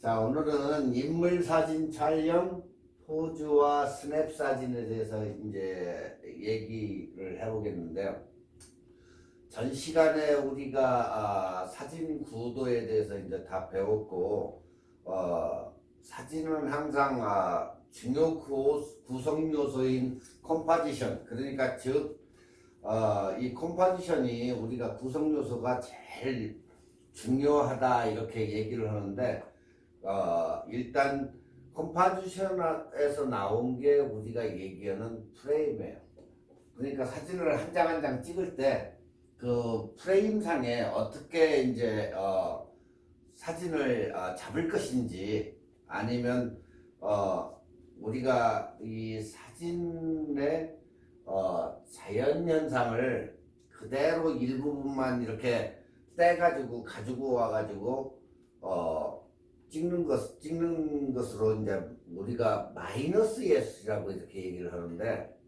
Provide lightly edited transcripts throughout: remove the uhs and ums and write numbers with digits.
자, 오늘은 인물 사진 촬영, 포즈와 스냅 사진에 대해서 이제 얘기를 해보겠는데요. 전 시간에 우리가 사진 구도에 대해서 이제 다 배웠고, 사진은 항상 중요 구성 요소인 컴포지션, 그러니까 즉, 이 컴포지션이 우리가 구성 요소가 제일 중요하다 이렇게 얘기를 하는데, 일단 컴포지션에서 나온 게 우리가 얘기하는 프레임이에요. 그러니까 사진을 한 장 한 장 찍을 때 그 프레임상에 어떻게 이제 사진을 잡을 것인지, 아니면 우리가 이 사진의 자연 현상을 그대로 일부분만 이렇게 떼가지고 가지고 와가지고 찍는 것으로 이제 우리가 마이너스 예술이라고 이렇게 얘기를 하는데,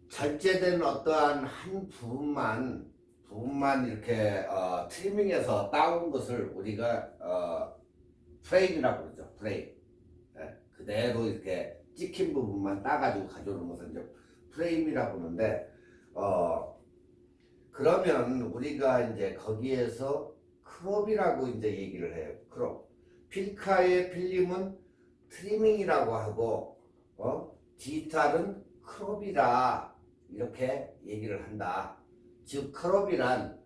절제된 어떠한 한 부분만 이렇게 트리밍해서 따온 것을 우리가 프레임이라고 그러죠. 프레임. 네, 그대로 이렇게 찍힌 부분만 따가지고 가져오는 것을 이제 프레임이라고 하는데, 그러면 우리가 이제 거기에서 크롭이라고 이제 얘기를 해요. 크롭. 필카의 필름은 트리밍이라고 하고, 디지털은 크롭이라 이렇게 얘기를 한다. 즉, 크롭이란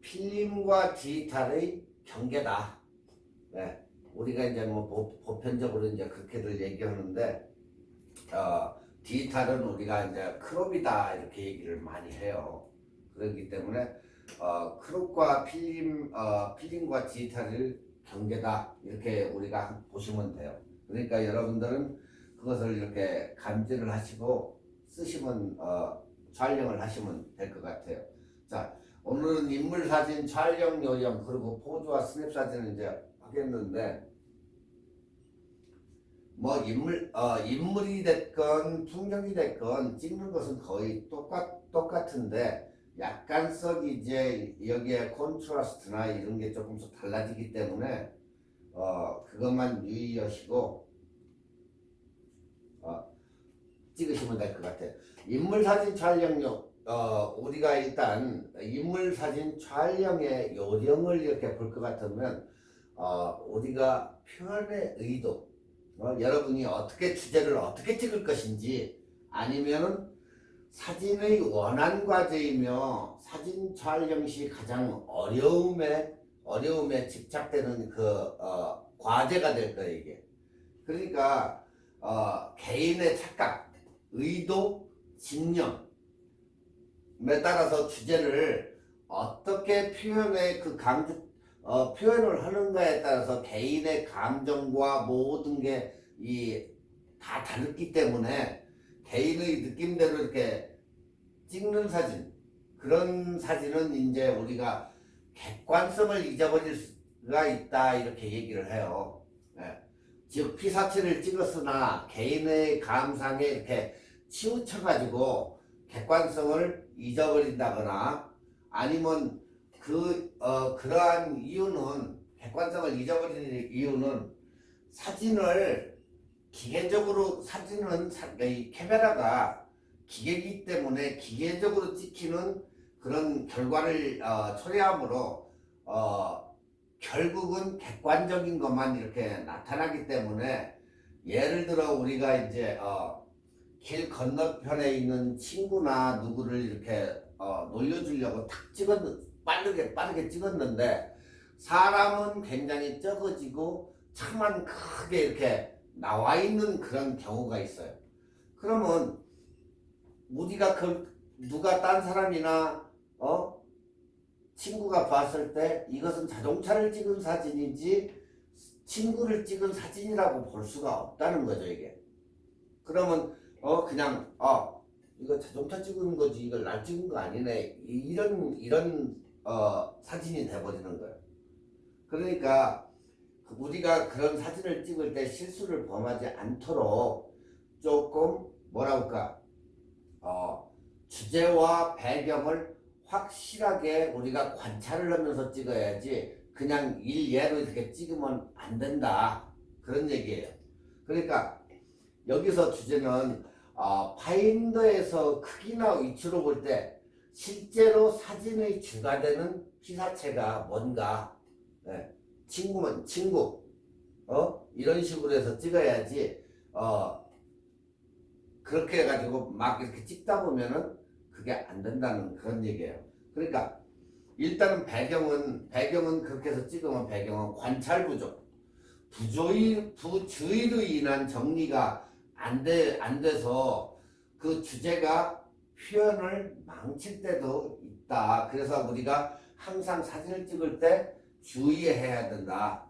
필름과 디지털의 경계다. 네. 우리가 이제 뭐 보편적으로 이제 그렇게들 얘기하는데, 디지털은 우리가 이제 크롭이다 이렇게 얘기를 많이 해요. 그렇기 때문에 크롭과 필름과 디지털을 경계다 이렇게 우리가 보시면 돼요. 그러니까 여러분들은 그것을 이렇게 감지를 하시고 쓰시면 촬영을 하시면 될 것 같아요. 자, 오늘은 인물 사진 촬영 요령 그리고 포즈와 스냅 사진을 이제 하겠는데, 뭐 인물이 됐건 풍경이 됐건 찍는 것은 거의 똑같은데, 약간씩 이제 여기에 콘트라스트나 이런 게 조금씩 달라지기 때문에 그것만 유의하시고 찍으시면 될 것 같아요. 인물 사진 촬영용 우리가 일단 인물 사진 촬영의 요령을 이렇게 볼 것 같으면 우리가 표현의 의도, 여러분이 어떻게 주제를 어떻게 찍을 것인지, 아니면은 사진의 원한 과제이며 사진 촬영 시 가장 어려움에 집착되는 그 과제가 될 거예요, 이게. 그러니까 개인의 착각, 의도, 집념에 따라서 주제를 어떻게 표현을 하는가에 따라서 개인의 감정과 모든 게 다 다르기 때문에 개인의 느낌대로 이렇게 찍는 사진, 그런 사진은 이제 우리가 객관성을 잊어버릴 수가 있다 이렇게 얘기를 해요. 네. 즉 피사체를 찍었으나 개인의 감상에 이렇게 치우쳐가지고 객관성을 잊어버린다거나, 아니면 그러한 이유는, 객관성을 잊어버리는 이유는 사진은 이 카메라가 기계이기 때문에 기계적으로 찍히는 그런 결과를 초래하므로 결국은 객관적인 것만 이렇게 나타나기 때문에, 예를 들어 우리가 이제 길 건너편에 있는 친구나 누구를 이렇게 놀려주려고 빠르게 찍었는데, 사람은 굉장히 적어지고 차만 크게 이렇게 나와 있는 그런 경우가 있어요. 그러면 우리가 누가 딴 사람이나 친구가 봤을 때 이것은 자동차를 찍은 사진인지 친구를 찍은 사진이라고 볼 수가 없다는 거죠, 이게. 그러면 그냥 이거 자동차 찍은 거지 이걸 날 찍은 거 아니네, 이런 사진이 돼버리는 거예요. 그러니까 우리가 그런 사진을 찍을 때 실수를 범하지 않도록 조금 주제와 배경을 확실하게 우리가 관찰을 하면서 찍어야지 그냥 일예로 이렇게 찍으면 안 된다. 그런 얘기예요. 그러니까 여기서 주제는 파인더에서 크기나 위치로 볼 때 실제로 사진의 주가 되는 피사체가 뭔가, 네. 친구면 친구, 이런 식으로 해서 찍어야지, 그렇게 해가지고 막 이렇게 찍다 보면은 그게 안 된다는 그런 얘기예요. 그러니까 일단은 배경은 그렇게 해서 찍으면 배경은 관찰 부족, 부주의로 인한 정리가 안 돼서 그 주제가 표현을 망칠 때도 있다. 그래서 우리가 항상 사진을 찍을 때 주의해야 된다.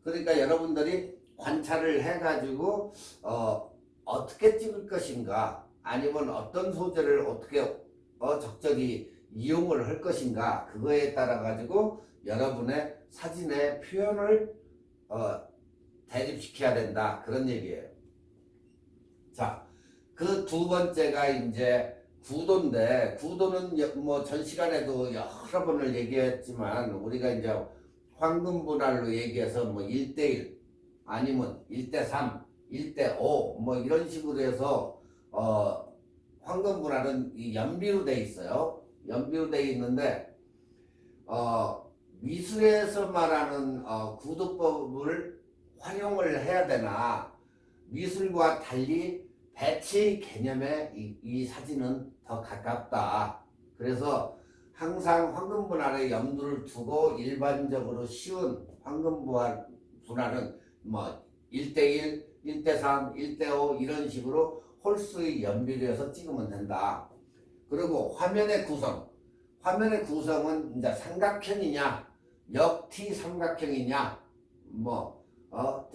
그러니까 여러분들이 관찰을 해가지고 어떻게 찍을 것인가, 아니면 어떤 소재를 어떻게 적절히 이용을 할 것인가, 그거에 따라 가지고 여러분의 사진의 표현을 대립시켜야 된다. 그런 얘기예요. 자, 그 두 번째가 이제 구도인데, 구도는 뭐 전 시간에도 여러 번을 얘기했지만 우리가 이제 황금 분할로 얘기해서 뭐 1대1 아니면 1대3 1대5 뭐 이런 식으로 해서 황금 분할은 이 연비로 돼 있어요. 연비로 돼 있는데 미술에서 말하는 구도법을 활용을 해야 되나, 미술과 달리 배치 개념에 이 사진은 더 가깝다. 그래서 항상 황금 분할에 염두를 두고 일반적으로 쉬운 황금 분할은 뭐 1대1, 1대3, 1대5 이런 식으로 홀수의 연비로 해서 찍으면 된다. 그리고 화면의 구성은 이제 삼각형이냐, 역T 삼각형이냐, 뭐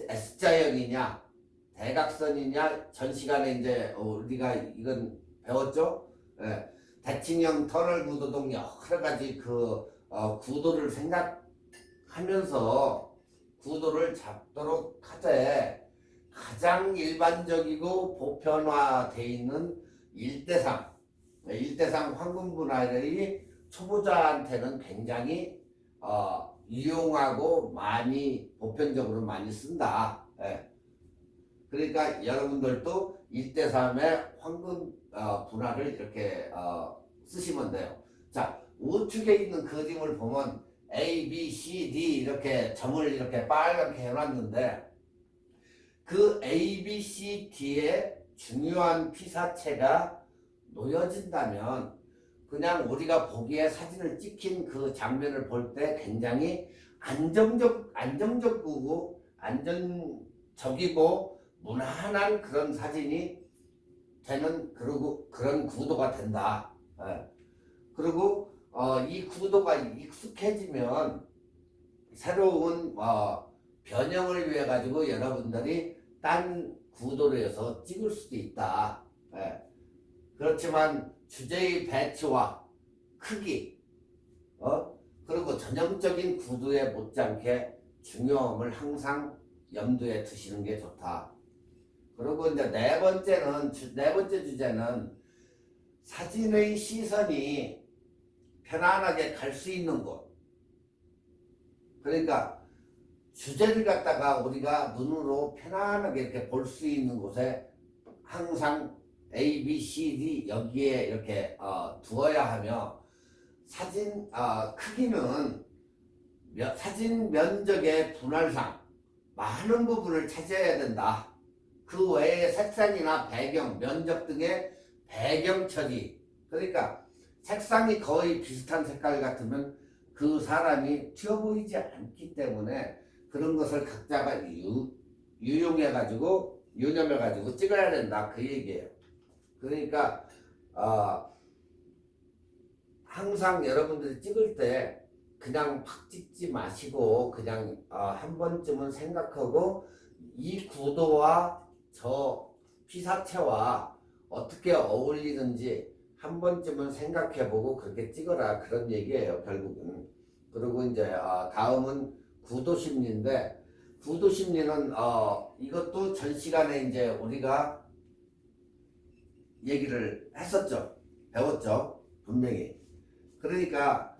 S자형이냐, 대각선이냐, 전 시간에 이제 우리가 이건 배웠죠. 예. 대칭형 터널 구도 등 여러 가지 그 구도를 생각하면서 구도를 잡도록 하되, 가장 일반적이고 보편화되어 있는 1대3 황금 분할이 초보자한테는 굉장히 유용하고 보편적으로 많이 쓴다. 예. 그러니까 여러분들도 1대3의 황금 분할을 이렇게 쓰시면 돼요. 자, 우측에 있는 그림을 보면 A, B, C, D 이렇게 점을 이렇게 빨갛게 해놨는데, 그 A, B, C, D의 중요한 피사체가 놓여진다면 그냥 우리가 보기에 사진을 찍힌 그 장면을 볼 때 굉장히 안정적이고 안전적이고 무난한 그런 사진이 되는, 그리고 그런 구도가 된다. 그리고 이 구도가 익숙해지면 새로운 변형을 위해 가지고 여러분들이 딴 구도로 해서 찍을 수도 있다. 그렇지만 주제의 배치와 크기, 그리고 전형적인 구도에 못지않게 중요함을 항상 염두에 두시는 게 좋다. 그리고 이제 네 번째 주제는 사진의 시선이 편안하게 갈 수 있는 곳. 그러니까 주제를 갖다가 우리가 눈으로 편안하게 이렇게 볼 수 있는 곳에 항상 A, B, C, D 여기에 이렇게 두어야 하며, 사진 크기는 사진 면적의 분할상 많은 부분을 차지해야 된다. 그 외에 색상이나 배경, 면적 등의 배경 처리, 그러니까 색상이 거의 비슷한 색깔 같으면 그 사람이 튀어 보이지 않기 때문에 그런 것을 각자가 유념해가지고 찍어야 된다. 그 얘기예요. 그러니까 항상 여러분들이 찍을 때 그냥 팍 찍지 마시고 그냥 한 번쯤은 생각하고 이 구도와 저 피사체와 어떻게 어울리는지 한 번쯤은 생각해보고 그렇게 찍어라, 그런 얘기예요, 결국은. 그리고 이제 다음은 구도심리인데, 구도심리는 이것도 전 시간에 이제 우리가 얘기를 했었죠, 배웠죠, 분명히. 그러니까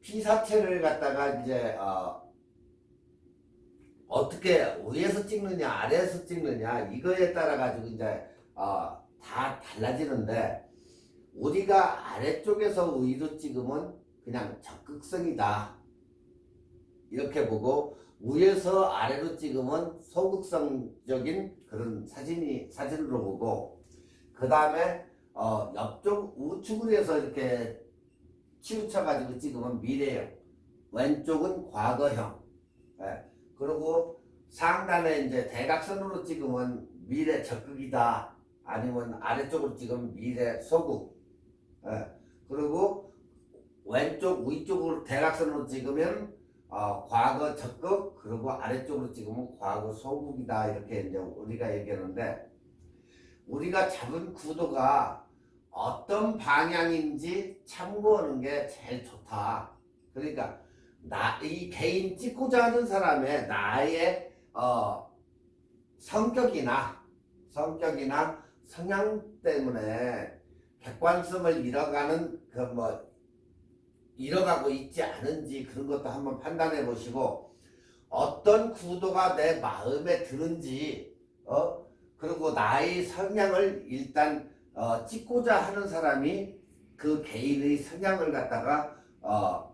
피사체를 갖다가 이제 어떻게 위에서 찍느냐 아래에서 찍느냐 이거에 따라 가지고 이제 다 달라지는데, 우리가 아래쪽에서 위로 찍으면 그냥 적극성이다 이렇게 보고, 위에서 아래로 찍으면 소극성적인 그런 사진으로 보고, 그 다음에 옆쪽 우측으로 해서 이렇게 치우쳐 가지고 찍으면 미래형, 왼쪽은 과거형. 예. 그리고 상단에 이제 대각선으로 찍으면 미래 적극이다, 아니면 아래쪽으로 찍으면 미래 소극. 예. 그리고 왼쪽 위쪽으로 대각선으로 찍으면 과거 적극, 그리고 아래쪽으로 찍으면 과거 소극이다, 이렇게 이제 우리가 얘기하는데, 우리가 잡은 구도가 어떤 방향인지 참고하는 게 제일 좋다. 그러니까 이 개인 찍고자 하는 사람의 나의 성격이나 성향 때문에 객관성을 잃어가고 있지 않은지, 그런 것도 한번 판단해 보시고, 어떤 구도가 내 마음에 드는지, 그리고 나의 성향을 일단 찍고자 하는 사람이 그 개인의 성향을 갖다가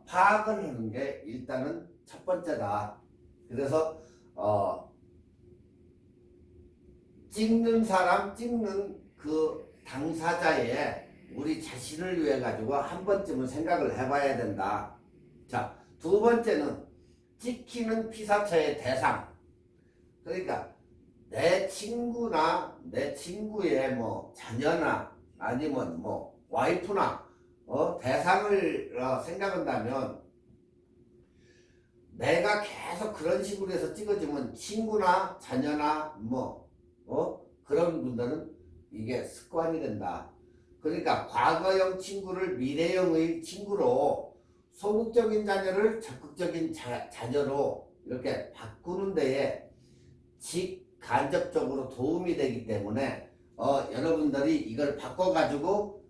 파악을 하는 게 일단은 첫 번째다. 그래서 찍는 그 당사자의 우리 자신을 위해 가지고 한 번쯤은 생각을 해봐야 된다. 자, 두 번째는 찍히는 피사체의 대상. 그러니까 내 친구나 내 친구의 뭐 자녀나 아니면 뭐 와이프나 대상을 생각한다면, 내가 계속 그런 식으로 해서 찍어주면 친구나 자녀나 그런 분들은 이게 습관이 된다. 그러니까 과거형 친구를 미래형의 친구로, 소극적인 자녀를 적극적인 자녀로 이렇게 바꾸는 데에 직간접적으로 도움이 되기 때문에 여러분들이 이걸 바꿔가지고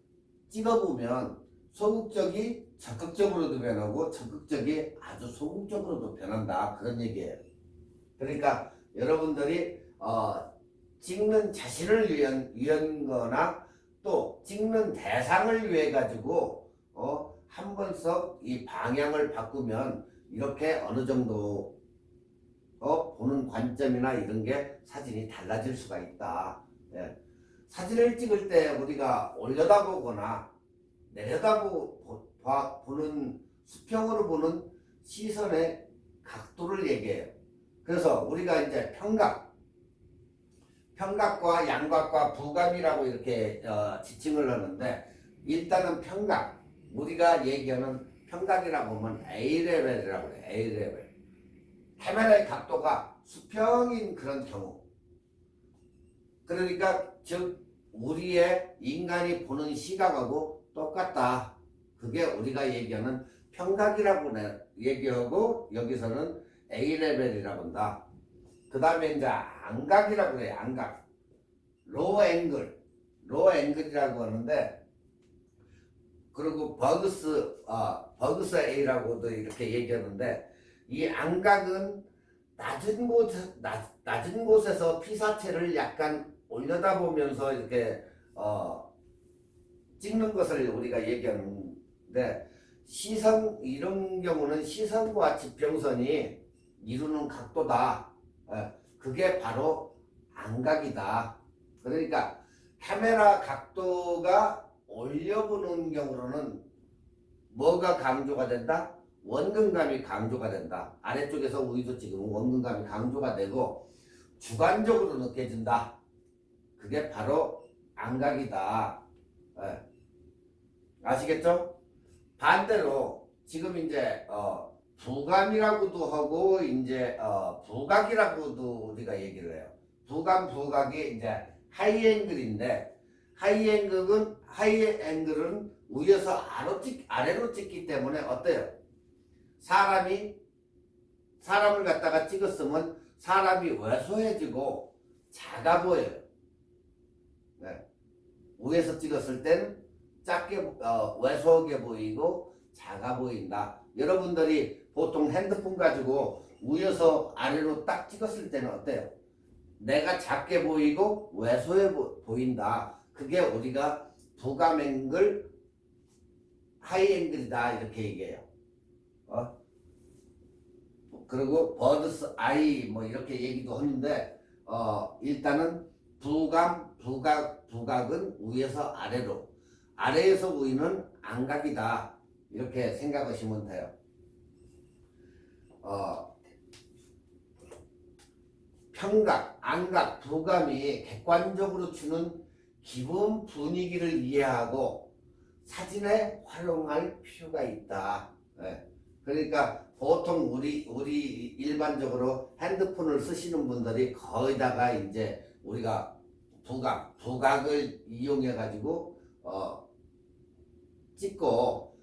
찍어보면 소극적이 적극적으로도 변하고 적극적이 아주 소극적으로도 변한다, 그런 얘기예요. 그러니까 여러분들이 찍는 자신을 위한 거나 또 찍는 대상을 위해 가지고 한 번씩 이 방향을 바꾸면 이렇게 어느 정도 보는 관점이나 이런 게 사진이 달라질 수가 있다. 예. 사진을 찍을 때 우리가 올려다보거나 내려다보는 수평으로 보는 시선의 각도를 얘기해요. 그래서 우리가 이제 평각과 양각과 부감이라고 이렇게 지칭을 하는데, 일단은 평각, 우리가 얘기하는 평각이라고 하면 A레벨이라고 해요. A레벨. 카메라의 각도가 수평인 그런 경우, 그러니까 즉 우리의 인간이 보는 시각하고 똑같다. 그게 우리가 얘기하는 평각이라고 얘기하고, 여기서는 A레벨이라고 한다. 그 다음에 이제 안각이라고 해요. 안각. 로우 앵글이라고 하는데, 그리고 버그스 A라고도 이렇게 얘기하는데, 이 안각은 낮은 곳에서 피사체를 약간 올려다보면서 이렇게 찍는 것을 우리가 얘기하는데, 이런 경우는 시선과 지평선이 이루는 각도다. 그게 바로 안각이다. 그러니까 카메라 각도가 올려보는 경우로는 뭐가 강조가 된다? 원근감이 강조가 된다. 아래쪽에서 위로 찍으면 원근감이 강조가 되고 주관적으로 느껴진다. 그게 바로 안각이다. 아시겠죠? 반대로 지금 이제 부감이라고도 하고 이제 부각이라고도 우리가 얘기를 해요. 부각이 이제 하이앵글인데, 하이앵글은 위에서 아래로 찍기 때문에 어때요? 사람을 갖다가 찍었으면 사람이 왜소해지고 작아 보여요. 네. 위에서 찍었을 때는 작게 왜소하게 보이고 작아 보인다. 여러분들이 보통 핸드폰 가지고 위에서 아래로 딱 찍었을 때는 어때요? 내가 작게 보이고 왜소해 보인다. 그게 우리가 부감 앵글, 하이 앵글이다 이렇게 얘기해요. 그리고 버드스 아이 뭐 이렇게 얘기도 하는데 일단은 부각은 위에서 아래로, 아래에서 위는 안각이다 이렇게 생각하시면 돼요. 평각, 안각, 부감이 객관적으로 주는 기본 분위기를 이해하고 사진에 활용할 필요가 있다. 예. 그러니까 보통 우리 일반적으로 핸드폰을 쓰시는 분들이 거의다가 이제 우리가 부각을 이용해 가지고 찍고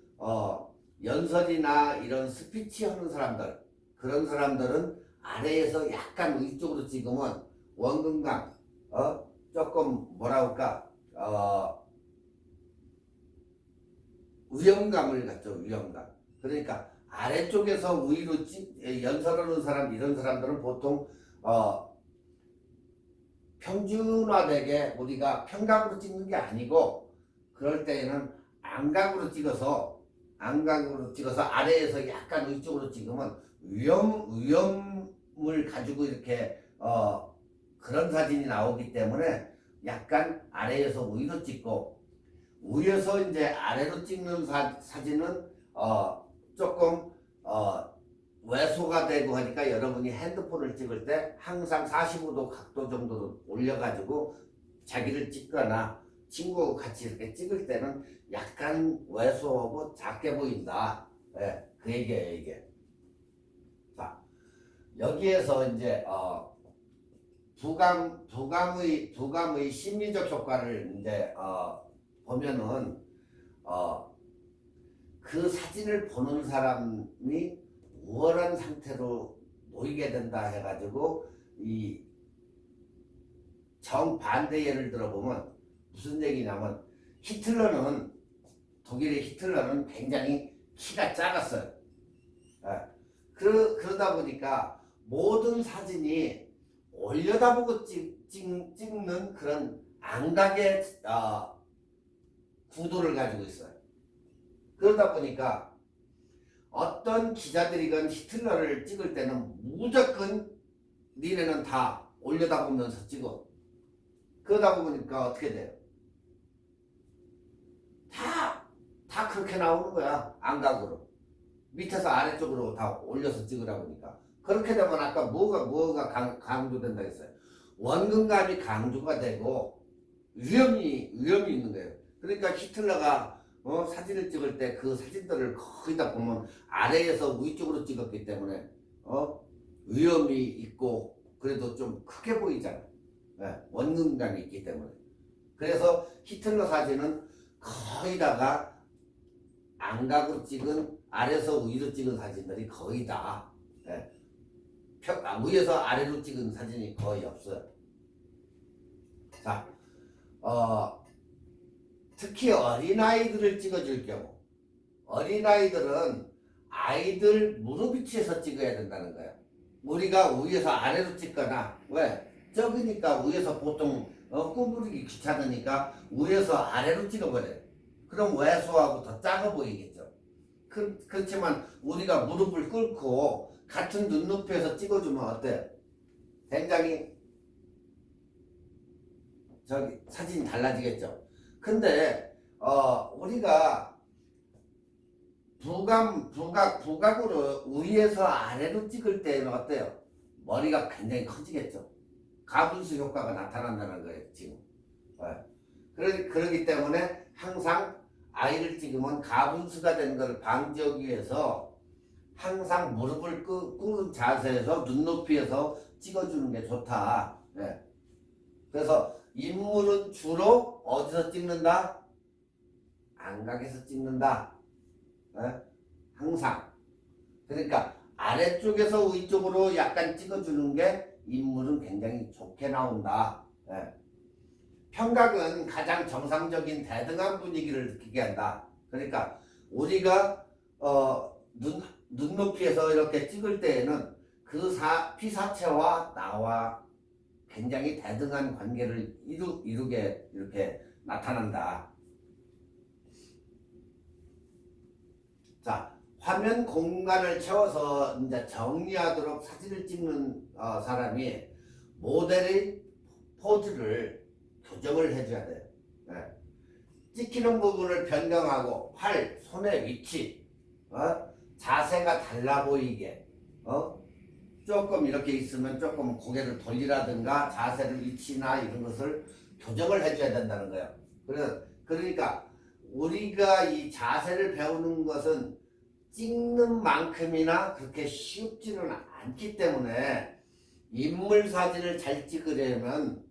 연설이나 이런 스피치 하는 사람들, 그런 사람들은 아래에서 약간 위쪽으로 찍으면 원근감 조금 뭐라 할까 위험감을 갖죠. 위험감. 그러니까 아래쪽에서 위로 연설하는 사람, 이런 사람들은 보통 평준화되게 우리가 평각으로 찍는 게 아니고, 그럴 때에는 안각으로 찍어서 아래에서 약간 위쪽으로 찍으면 위험을 가지고 이렇게 그런 사진이 나오기 때문에 약간 아래에서 위로 찍고, 위에서 이제 아래로 찍는 사진은 조금 왜소가 되고 하니까 여러분이 핸드폰을 찍을 때 항상 45도 각도 정도로 올려가지고 자기를 찍거나 친구하고 같이 이렇게 찍을 때는 약간 왜소하고 작게 보인다. 예, 그 얘기예요, 이게. 자, 여기에서 이제 부감의 심리적 효과를 이제 보면은 그 사진을 보는 사람이 우월한 상태로 놓이게 된다 해가지고 이 정반대 예를 들어보면 무슨 얘기냐면, 독일의 히틀러는 굉장히 키가 작았어요. 그러다 보니까 모든 사진이 올려다보고 찍는 그런 안각의 구도를 가지고 있어요. 그러다 보니까 어떤 기자들이건 히틀러를 찍을 때는 무조건 니네는 다 올려다보면서 찍어. 그러다 보니까 어떻게 돼요? 다 그렇게 나오는 거야. 안각으로. 밑에서 아래쪽으로 다 올려서 찍으라 보니까. 그렇게 되면 아까 뭐가 강조된다 했어요? 원근감이 강조가 되고 위험이 있는 거예요. 그러니까 히틀러가 사진을 찍을 때 그 사진들을 거의 다 보면 아래에서 위쪽으로 찍었기 때문에 위험이 있고 그래도 좀 크게 보이잖아. 네, 원근감이 있기 때문에. 그래서 히틀러 사진은 거의 다가 안각으로 찍은, 아래에서 위로 찍은 사진들이 거의 다 위에서 아래로 찍은 사진이 거의 없어요. 자, 특히 어린아이들을 찍어줄 경우, 어린아이들은 아이들 무릎 위치에서 찍어야 된다는 거예요. 우리가 위에서 아래로 찍거나, 왜? 적으니까 위에서 보통 구부리기 귀찮으니까 위에서 아래로 찍어버려요. 그럼 왜소하고 더 작아 보이겠죠. 그렇지만 우리가 무릎을 꿇고 같은 눈높이에서 찍어주면 어때요? 굉장히 사진이 달라지겠죠. 근데 우리가 부각으로 위에서 아래로 찍을 때는 어때요? 머리가 굉장히 커지겠죠. 가분수 효과가 나타난다는 거예요, 지금. 그렇기 때문에 항상 아이를 찍으면 가분수가 되는 것을 방지하기 위해서 항상 무릎을 꿇은 자세에서 눈높이에서 찍어주는 게 좋다. 그래서 인물은 주로 어디서 찍는다? 안각에서 찍는다. 항상. 그러니까 아래쪽에서 위쪽으로 약간 찍어주는 게 인물은 굉장히 좋게 나온다. 평각은 가장 정상적인 대등한 분위기를 느끼게 한다. 그러니까 우리가 눈높이에서 이렇게 찍을 때에는 그 피사체와 나와 굉장히 대등한 관계를 이루게 이렇게 나타난다. 자, 화면 공간을 채워서 이제 정리하도록 사진을 찍는 사람이 모델의 포즈를 교정을 해줘야 돼요. 네. 찍히는 부분을 변경하고 팔, 손의 위치, 자세가 달라 보이게, 조금 이렇게 있으면 조금 고개를 돌리라든가 자세를 위치나 이런 것을 교정을 해줘야 된다는 거예요. 그러니까 우리가 이 자세를 배우는 것은 찍는 만큼이나 그렇게 쉽지는 않기 때문에 인물 사진을 잘 찍으려면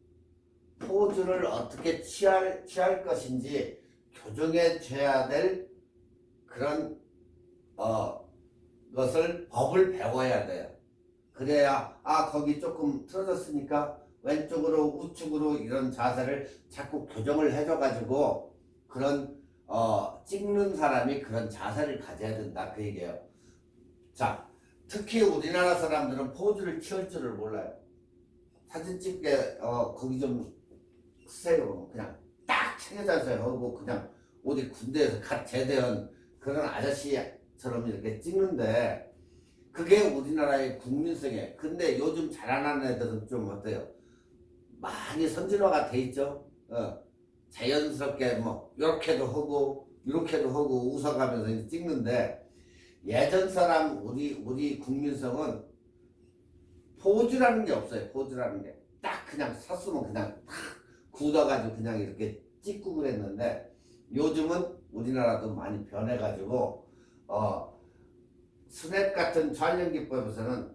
포즈를 어떻게 취할 것인지 교정해 줘야 될 그런 것을 법을 배워야 돼요. 그래야 거기 조금 틀어졌으니까 왼쪽으로 우측으로 이런 자세를 자꾸 교정을 해줘 가지고 그런 찍는 사람이 그런 자세를 가져야 된다 그 얘기예요. 자, 특히 우리나라 사람들은 포즈를 취할 줄을 몰라요. 사진 찍게 거기 좀 쓰세요. 그냥 딱 챙겨자세요 하고 그냥 어디 군대에서 갓 제대한 그런 아저씨처럼 이렇게 찍는데 그게 우리나라의 국민성이에요. 근데 요즘 자라나는 애들은 좀 어때요? 많이 선진화가 돼 있죠. 자연스럽게 뭐 이렇게도 하고 이렇게도 하고 웃어가면서 찍는데 예전 사람 우리 국민성은 포즈라는 게 없어요. 포즈라는 게 딱 그냥 섰으면 그냥 탁 굳어가지고 그냥 이렇게 찍고 그랬는데 요즘은 우리나라도 많이 변해가지고 스냅 같은 촬영 기법에서는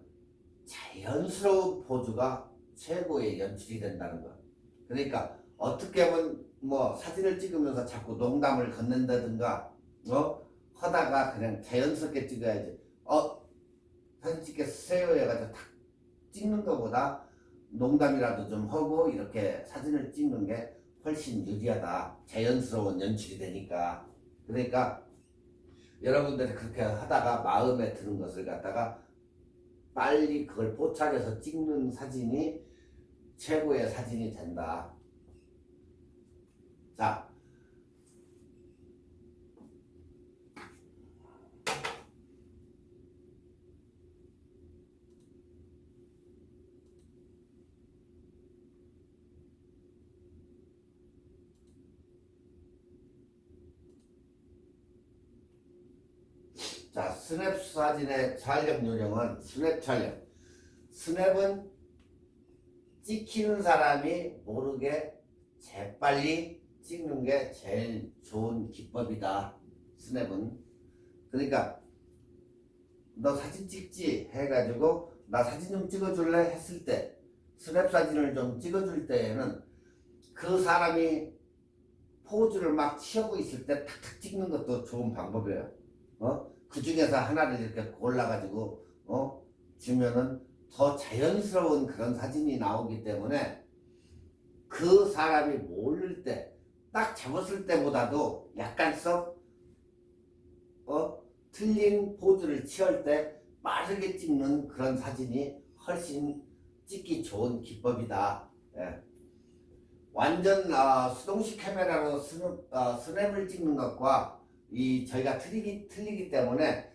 자연스러운 포즈가 최고의 연출이 된다는 거. 그러니까 어떻게 하면 뭐 사진을 찍으면서 자꾸 농담을 건넨다든가 하다가 그냥 자연스럽게 찍어야지. 사진 찍겠어요 해가지고 탁 찍는 것보다 농담이라도 좀 하고 이렇게 사진을 찍는 게 훨씬 유리하다. 자연스러운 연출이 되니까. 그러니까 여러분들이 그렇게 하다가 마음에 드는 것을 갖다가 빨리 그걸 포착해서 찍는 사진이 최고의 사진이 된다. 자, 스냅 사진의 촬영 요령은 스냅 촬영. 스냅은 찍히는 사람이 모르게 재빨리 찍는 게 제일 좋은 기법이다. 스냅은. 그러니까 너 사진 찍지 해가지고 나 사진 좀 찍어줄래 했을 때 스냅 사진을 좀 찍어줄 때에는 그 사람이 포즈를 막 취하고 있을 때 탁탁 찍는 것도 좋은 방법이에요. 그 중에서 하나를 이렇게 골라가지고 주면은 더 자연스러운 그런 사진이 나오기 때문에 그 사람이 모를 때 딱 잡았을 때보다도 약간 틀린 포즈를 취할 때 빠르게 찍는 그런 사진이 훨씬 찍기 좋은 기법이다. 예. 완전 수동식 카메라로 스냅을 찍는 것과 저희가 틀리기 때문에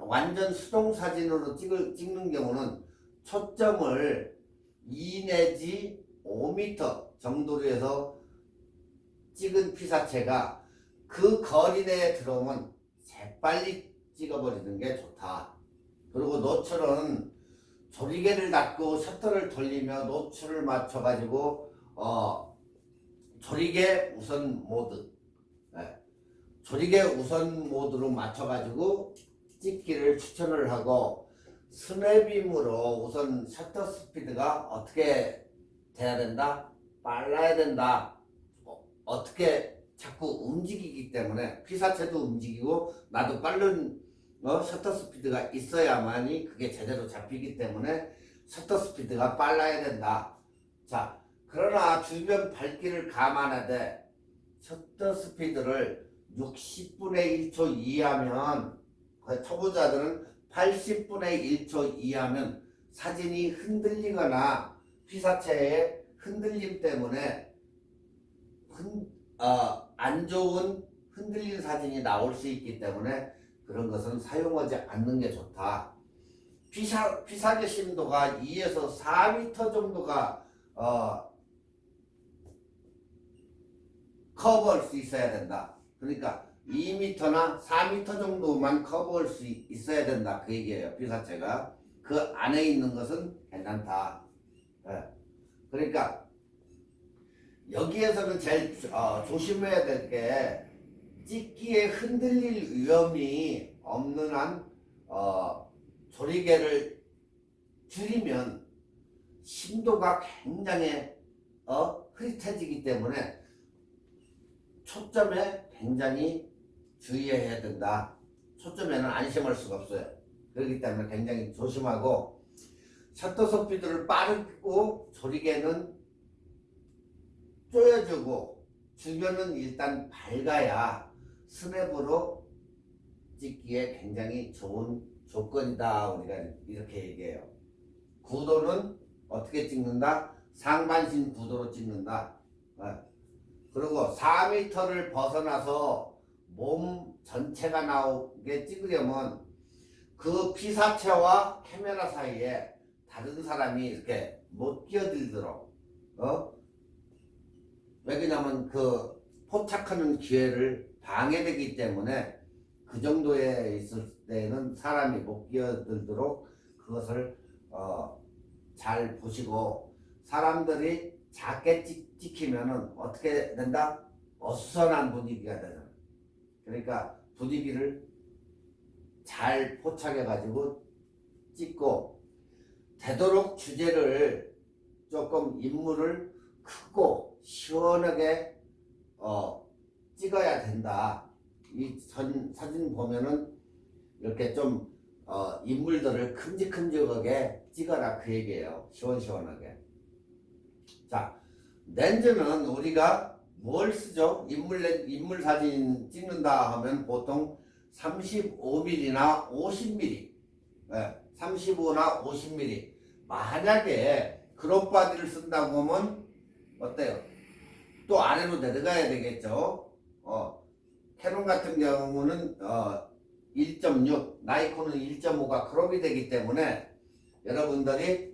완전 수동 사진으로 찍는 경우는 초점을 2 내지 5m 정도로 해서 찍은 피사체가 그 거리 내에 들어오면 재빨리 찍어버리는 게 좋다. 그리고 노출은 조리개를 닫고 셔터를 돌리며 노출을 맞춰가지고 조리개 우선 모드, 조리개 우선 모드로 맞춰가지고 찍기를 추천을 하고 스냅빔으로 우선 셔터 스피드가 어떻게 돼야 된다? 빨라야 된다. 어떻게 자꾸 움직이기 때문에 피사체도 움직이고 나도 빠른 셔터 스피드가 있어야만이 그게 제대로 잡히기 때문에 셔터 스피드가 빨라야 된다. 자, 그러나 주변 밝기를 감안하되 셔터 스피드를 60분의 1초 이하면, 초보자들은 80분의 1초 이하면 사진이 흔들리거나 피사체의 흔들림 때문에 안 좋은 흔들린 사진이 나올 수 있기 때문에 그런 것은 사용하지 않는 게 좋다. 피사계 심도가 2에서 4m 정도가 커버할 수 있어야 된다. 그러니까 2m나 4m 정도만 커버할 수 있어야 된다. 그 얘기예요. 피사체가. 그 안에 있는 것은 괜찮다. 예. 그러니까 여기에서는 제일 조심해야 될 게 찍기에 흔들릴 위험이 없는 한 조리개를 줄이면 심도가 굉장히 흐릿해지기 때문에 초점에 굉장히 주의해야 된다. 초점에는 안심할 수가 없어요. 그렇기 때문에 굉장히 조심하고 셔터 스피드를 빠르고 조리개는 조여주고 주변은 일단 밝아야 스냅으로 찍기에 굉장히 좋은 조건이다. 우리가 이렇게 얘기해요. 구도는 어떻게 찍는다? 상반신 구도로 찍는다. 그리고 4m를 벗어나서 몸 전체가 나오게 찍으려면 그 피사체와 카메라 사이에 다른 사람이 이렇게 못 끼어들도록 왜냐면 그 포착하는 기회를 방해되기 때문에 그 정도에 있을 때는 사람이 못 끼어들도록 그것을 잘 보시고 사람들이 작게 찍히면은 어떻게 된다? 어수선한 분위기가 되잖아. 그러니까 분위기를 잘 포착해 가지고 찍고 되도록 주제를 조금 인물을 크고 시원하게 찍어야 된다. 이 사진 보면은 이렇게 좀 인물들을 큼직큼직하게 찍어라 그 얘기예요. 시원시원하게. 자, 렌즈는 우리가 뭘 쓰죠? 인물 사진 찍는다 하면 보통 35mm나 50mm, 35나 50mm. 만약에 크롭 바디를 쓴다고 하면 어때요? 또 아래로 내려가야 되겠죠. 캐논 같은 경우는 1.6, 나이콘은 1.5가 크롭이 되기 때문에 여러분들이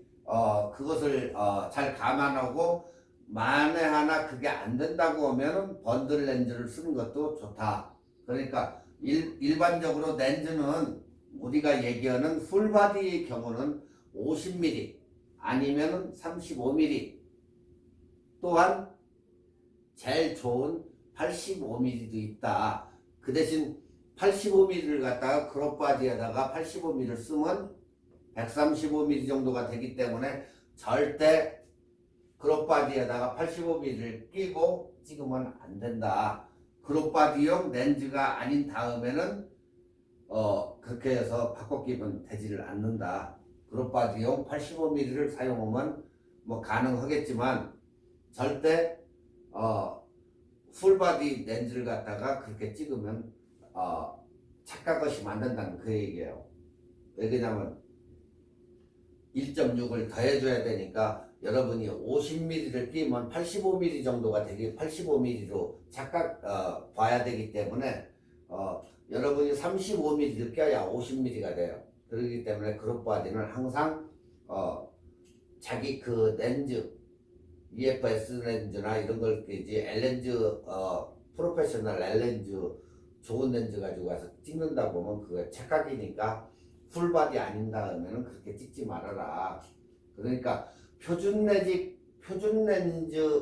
그것을 잘 감안하고 만에 하나 그게 안 된다고 하면 번들 렌즈를 쓰는 것도 좋다. 그러니까 일반적으로 렌즈는 우리가 얘기하는 풀바디의 경우는 50mm 아니면 35mm 또한 제일 좋은 85mm도 있다. 그 대신 85mm를 갖다가 크롭 바디에다가 85mm를 쓰면 135mm 정도가 되기 때문에 절대 크롭 바디에다가 85mm를 끼고 찍으면 안 된다. 크롭 바디용 렌즈가 아닌 다음에는 그렇게 해서 바꿔 끼면 되지를 않는다. 크롭 바디용 85mm를 사용하면 뭐 가능하겠지만 절대 풀바디 렌즈를 갖다가 그렇게 찍으면 착각하시면 안 된다는 그 얘기예요. 왜냐면 1.6을 더해줘야 되니까 여러분이 50mm를 끼면 85mm 정도가 되게 85mm로 착각 봐야 되기 때문에 여러분이 35mm를 껴야 50mm가 돼요. 그렇기 때문에 크롭 바디는 항상 자기 그 렌즈 EFS 렌즈나 이런 걸 끼지 L렌즈 프로페셔널 L렌즈 좋은 렌즈 가지고 와서 찍는다 보면 그거 착각이니까 풀바디 아닌 다음에는 그렇게 찍지 말아라. 그러니까 표준 렌즈나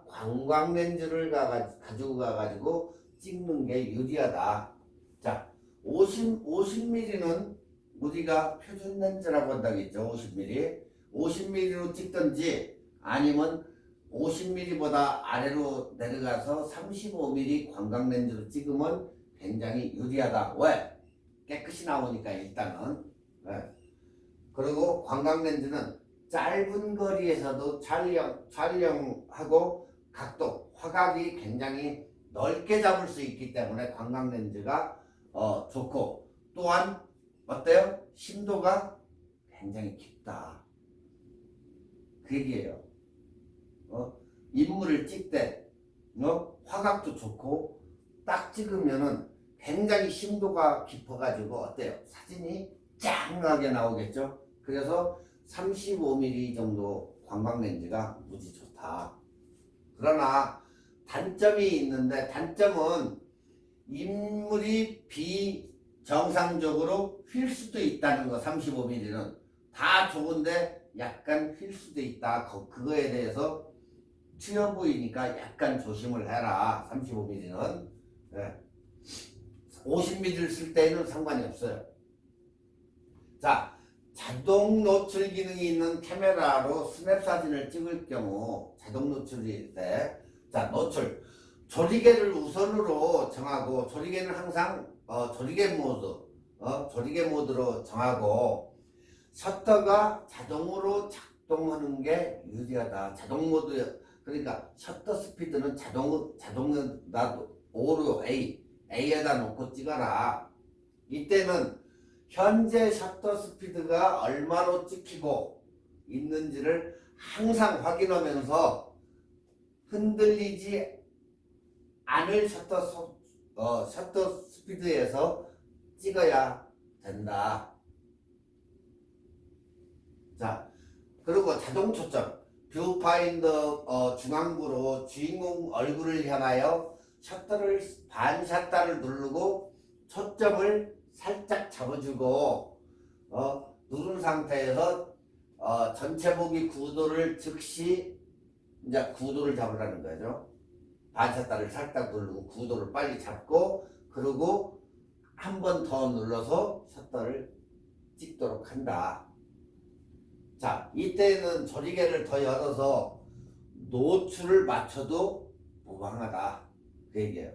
관광 렌즈를 가지고 가가지고 찍는 게 유리하다. 자, 50mm는 우리가 표준 렌즈라고 한다겠죠. 50mm. 50mm로 찍든지 아니면 50mm보다 아래로 내려가서 35mm 관광 렌즈로 찍으면 굉장히 유리하다. 왜? 깨끗이 나오니까 일단은. 그리고 관광 렌즈는 짧은 거리에서도 촬영하고 각도, 화각이 굉장히 넓게 잡을 수 있기 때문에 광각 렌즈가 좋고, 또한 어때요? 심도가 굉장히 깊다. 그 얘기예요. 인물을 찍을 때 화각도 좋고 딱 찍으면은 굉장히 심도가 깊어가지고 어때요? 사진이 짱하게 나오겠죠? 그래서 35mm 정도 광각 렌즈가 무지 좋다. 그러나 단점이 있는데, 단점은 인물이 비정상적으로 휠 수도 있다는 거. 35mm는 다 좋은데 약간 휠 수도 있다. 그거에 대해서 튀어 보이니까 약간 조심을 해라. 35mm는. 네. 50mm를 쓸 때는 상관이 없어요. 자, 자동 노출 기능이 있는 카메라로 스냅 사진을 찍을 경우, 자동 노출일 때, 자, 노출. 조리개를 우선으로 정하고, 조리개는 항상 조리개 모드로 정하고, 셔터가 자동으로 작동하는 게 유리하다. 자동 모드, 그러니까 셔터 스피드는 자동으로 나도 5로 A에다 놓고 찍어라. 이때는 현재 셔터 스피드가 얼마로 찍히고 있는지를 항상 확인하면서 흔들리지 않을 셔터 스피드에서 찍어야 된다. 자, 그리고 자동 초점. 뷰파인더 중앙부로 주인공 얼굴을 향하여 반샷다를 누르고 초점을 살짝 잡아주고 누른 상태에서 전체 보기 구도를 즉시 이제 구도를 잡으라는 거죠. 반샷다를 살짝 누르고 구도를 빨리 잡고, 그리고 한 번 더 눌러서 셔터를 찍도록 한다. 자, 이때는 조리개를 더 열어서 노출을 맞춰도 무방하다. 그 얘기예요.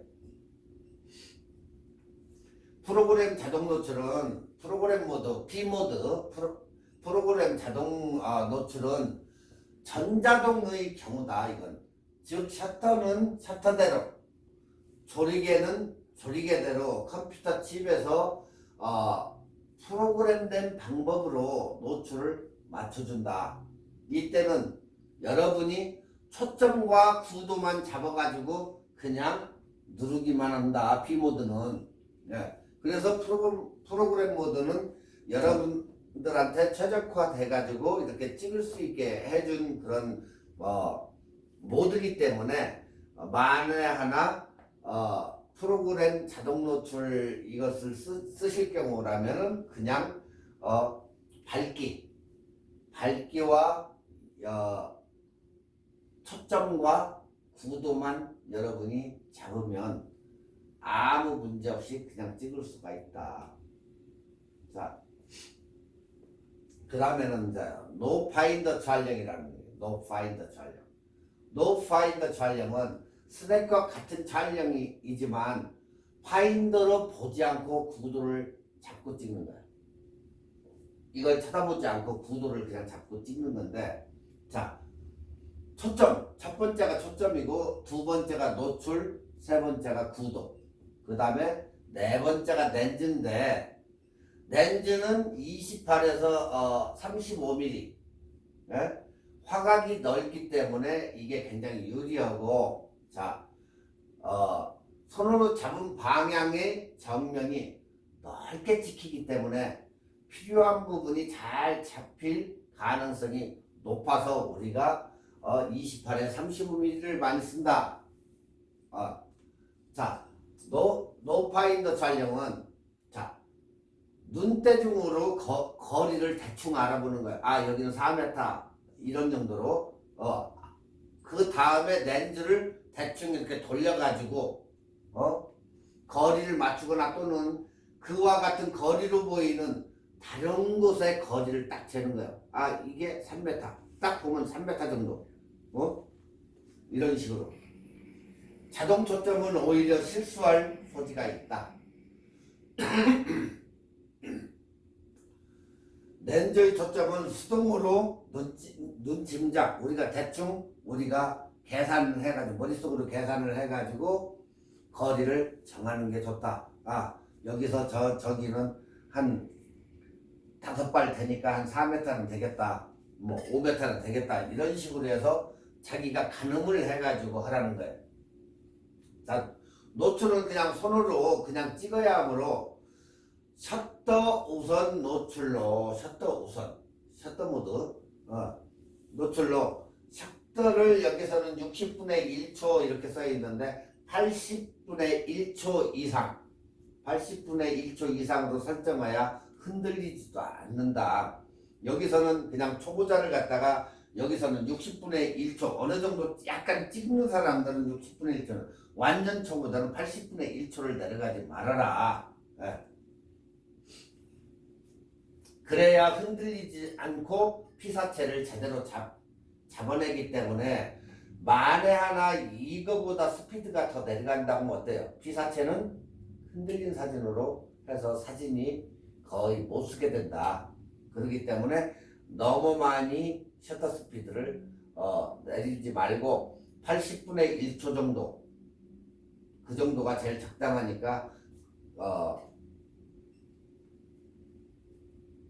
프로그램 자동 노출은 프로그램 모드, P모드, 프로그램 자동 노출은 전자동의 경우다. 이건 즉 셔터는 셔터대로, 조리개는 조리개대로 컴퓨터 칩에서 프로그램된 방법으로 노출을 맞춰준다. 이때는 여러분이 초점과 구도만 잡아가지고 그냥 누르기만 한다. P모드는. 예. 그래서 프로그램 모드는 여러분들한테 최적화돼가지고 이렇게 찍을 수 있게 해준 그런 모드이기 때문에 만에 하나 프로그램 자동 노출 이것을 쓰실 경우라면은 그냥 밝기와 초점과 구도만 여러분이 잡으면 아무 문제 없이 그냥 찍을 수가 있다. 자, 그 다음에는 이제 노파인더 촬영이라는 거예요. 노파인더 촬영. 노파인더 촬영은 스냅과 같은 촬영이지만 파인더로 보지 않고 구도를 잡고 찍는 거예요. 이걸 쳐다보지 않고 구도를 그냥 잡고 찍는 건데, 자, 초점. 첫 번째가 초점이고, 두 번째가 노출, 세 번째가 구도. 그 다음에 네 번째가 렌즈인데, 렌즈는 28에서 35mm. 예? 화각이 넓기 때문에 이게 굉장히 유리하고, 자, 손으로 잡은 방향의 정면이 넓게 찍히기 때문에 필요한 부분이 잘 잡힐 가능성이 높아서 우리가 28에 35mm를 많이 쓴다. 자, 노파인더 촬영은 자, 눈대중으로 거리를 대충 알아보는 거야. 여기는 4m 이런 정도로. 그 다음에 렌즈를 대충 이렇게 돌려가지고 거리를 맞추거나 또는 그와 같은 거리로 보이는 다른 곳의 거리를 딱 재는 거예요. 이게 3m. 딱 보면 3m 정도. 이런 식으로. 자동 초점은 오히려 실수할 소지가 있다. 렌즈의 초점은 수동으로 눈 짐작, 우리가 대충 계산을 해가지고, 머릿속으로 계산을 해가지고 거리를 정하는 게 좋다. 여기서 저기는 한 5발 되니까 한 4m는 되겠다. 뭐 5m는 되겠다. 이런 식으로 해서 자기가 가늠을 해가지고 하라는 거예요. 자, 노출은 그냥 손으로 그냥 찍어야 하므로 셔터 우선 노출로 셔터 모드 노출로 셔터를 여기서는 60분의 1초 이렇게 써 있는데 80분의 1초 이상 80분의 1초 이상으로 설정해야 흔들리지도 않는다. 여기서는 그냥 초보자를 갖다가 여기서는 60분의 1초 어느 정도 약간 찍는 사람들은 60분의 1초는 완전 초보자는 80분의 1초를 내려가지 말아라. 그래야 흔들리지 않고 피사체를 제대로 잡아내기 때문에 만에 하나 이거보다 스피드가 더 내려간다면 어때요? 피사체는 흔들린 사진으로 해서 사진이 거의 못 쓰게 된다. 그렇기 때문에 너무 많이 셔터 스피드를 내리지 말고 80분의 1초 정도 그 정도가 제일 적당하니까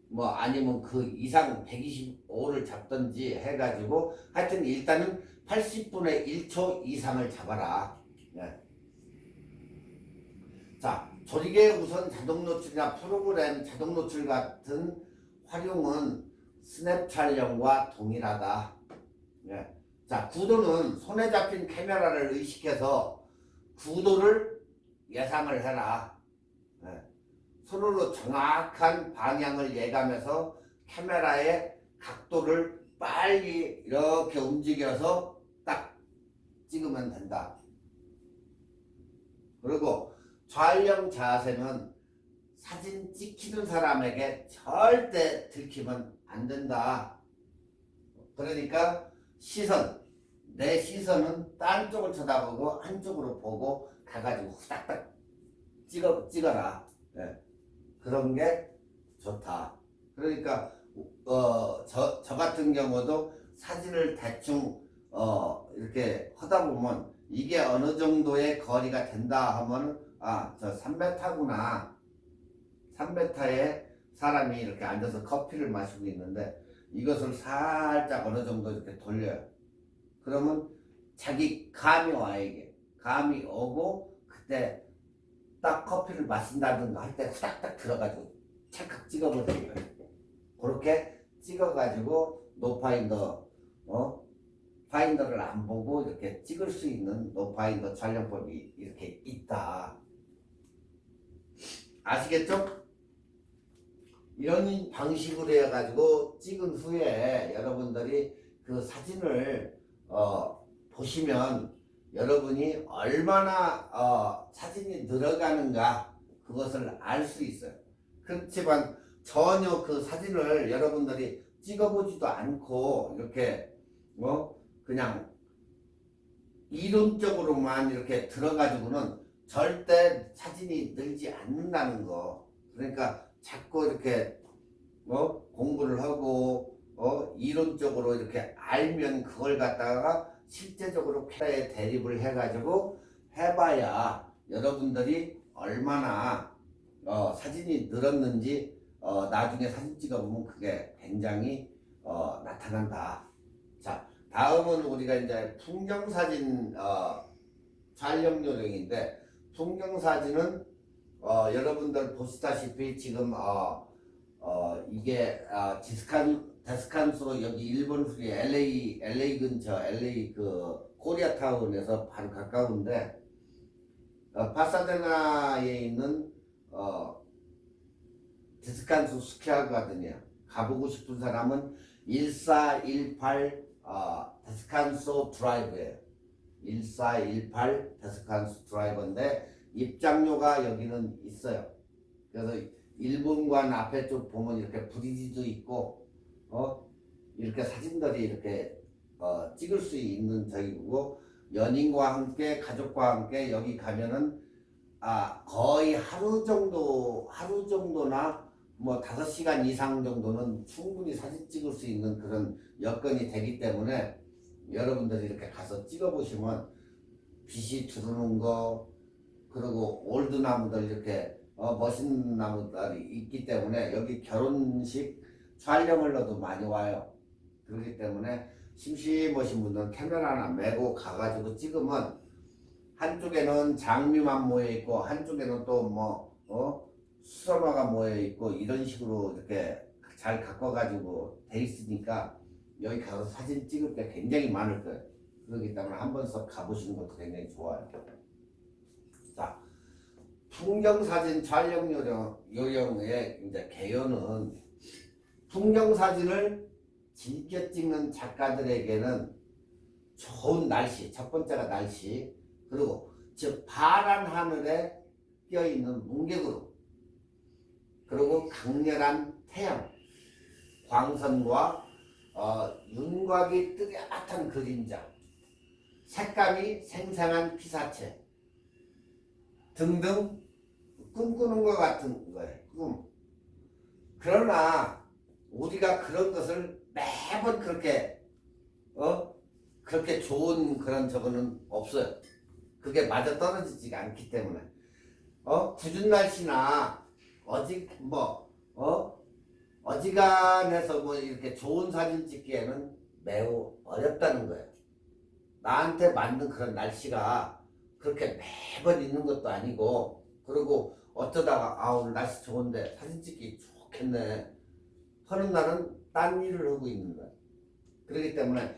뭐 아니면 그 이상 125를 잡든지 해가지고 하여튼 일단은 80분의 1초 이상을 잡아라. 자, 조리개 우선 자동 노출이나 프로그램 자동 노출 같은 활용은 스냅 촬영과 동일하다. 자, 구도는 손에 잡힌 카메라를 의식해서 구도를 예상을 해라. 손으로 정확한 방향을 예감해서 카메라의 각도를 빨리 이렇게 움직여서 딱 찍으면 된다. 그리고 촬영 자세는 사진 찍히는 사람에게 절대 들키면 안 된다. 그러니까 내 시선은 딴 쪽을 쳐다보고 한쪽으로 보고 가가지고 후닥닥 찍어라. 그런 게 좋다. 그러니까 저 같은 경우도 사진을 대충 이렇게 하다 보면 이게 어느 정도의 거리가 된다 하면 저 3m구나. 3m에 사람이 이렇게 앉아서 커피를 마시고 있는데 이것을 살짝 어느 정도 이렇게 돌려요. 그러면 자기 감이 와요. 이게 감이 오고 그때 딱 커피를 마신다든가 할 때 후닥닥 들어가지고 찰칵 찍어버리는 거예요. 그렇게 찍어가지고 노파인더 파인더를 안 보고 이렇게 찍을 수 있는 노파인더 촬영법이 이렇게 있다. 아시겠죠? 이런 방식으로 해가지고 찍은 후에 여러분들이 그 사진을 보시면 여러분이 얼마나 사진이 늘어가는가 그것을 알 수 있어요. 그렇지만 전혀 그 사진을 여러분들이 찍어보지도 않고 이렇게 그냥 이론적으로만 이렇게 들어가지고는 절대 사진이 늘지 않는다는 거. 그러니까 자꾸 이렇게 공부를 하고 이론적으로 이렇게 알면 그걸 갖다가 실제적으로 카메라에 대립을 해가지고 해봐야 여러분들이 얼마나 사진이 늘었는지 나중에 사진 찍어보면 그게 굉장히 나타난다. 자, 다음은 우리가 이제 풍경사진 촬영 요령인데 풍경사진은 여러분들 보시다시피 지금 이게 데스칸소 여기 일본 후리 LA 근처 LA 그 코리아타운에서 바로 가까운데 파사데나에 있는 데스칸소 스퀘어 가든이야. 가보고 싶은 사람은 1418 데스칸소 드라이브예요. 1418 데스칸소 드라이버인데 입장료가 여기는 있어요. 그래서 일본관 앞에 쪽 보면 이렇게 브리지도 있고 이렇게 사진들이 이렇게 찍을 수 있는 저기고 연인과 함께 가족과 함께 여기 가면은 거의 하루 정도나 뭐 5시간 이상 정도는 충분히 사진 찍을 수 있는 그런 여건이 되기 때문에 여러분들이 이렇게 가서 찍어 보시면 빛이 들어오는 거 그리고 올드 나무들 이렇게 멋있는 나무들이 있기 때문에 여기 결혼식 촬영을로도 많이 와요. 그렇기 때문에 심심하신 분들은 카메라 하나 메고 가가지고 찍으면 한쪽에는 장미만 모여 있고 한쪽에는 또 수선화가 모여 있고 이런 식으로 이렇게 잘 가꿔가지고 돼 있으니까 여기 가서 사진 찍을 게 굉장히 많을 거예요. 그렇기 때문에 한 번씩 가보시는 것도 굉장히 좋아요. 자, 풍경사진 촬영 요령의 이제 개요는 풍경사진을 즐겨 찍는 작가들에게는 좋은 날씨, 첫 번째가 날씨, 그리고 즉 파란 하늘에 껴있는 뭉게구름, 그리고 강렬한 태양, 광선과 윤곽이 뚜렷한 그림자, 색감이 생생한 피사체 등등 꿈꾸는 것 같은 거예요. 꿈. 그러나 우리가 그런 것을 매번 그렇게 좋은 그런 저거는 없어요. 그게 맞아 떨어지지가 않기 때문에 궂은 날씨나 어지간해서 이렇게 좋은 사진 찍기에는 매우 어렵다는 거예요. 나한테 맞는 그런 날씨가 그렇게 매번 있는 것도 아니고, 그리고 어쩌다가 오늘 날씨 좋은데 사진 찍기 좋겠네 하는 날은 딴 일을 하고 있는 거예요. 그렇기 때문에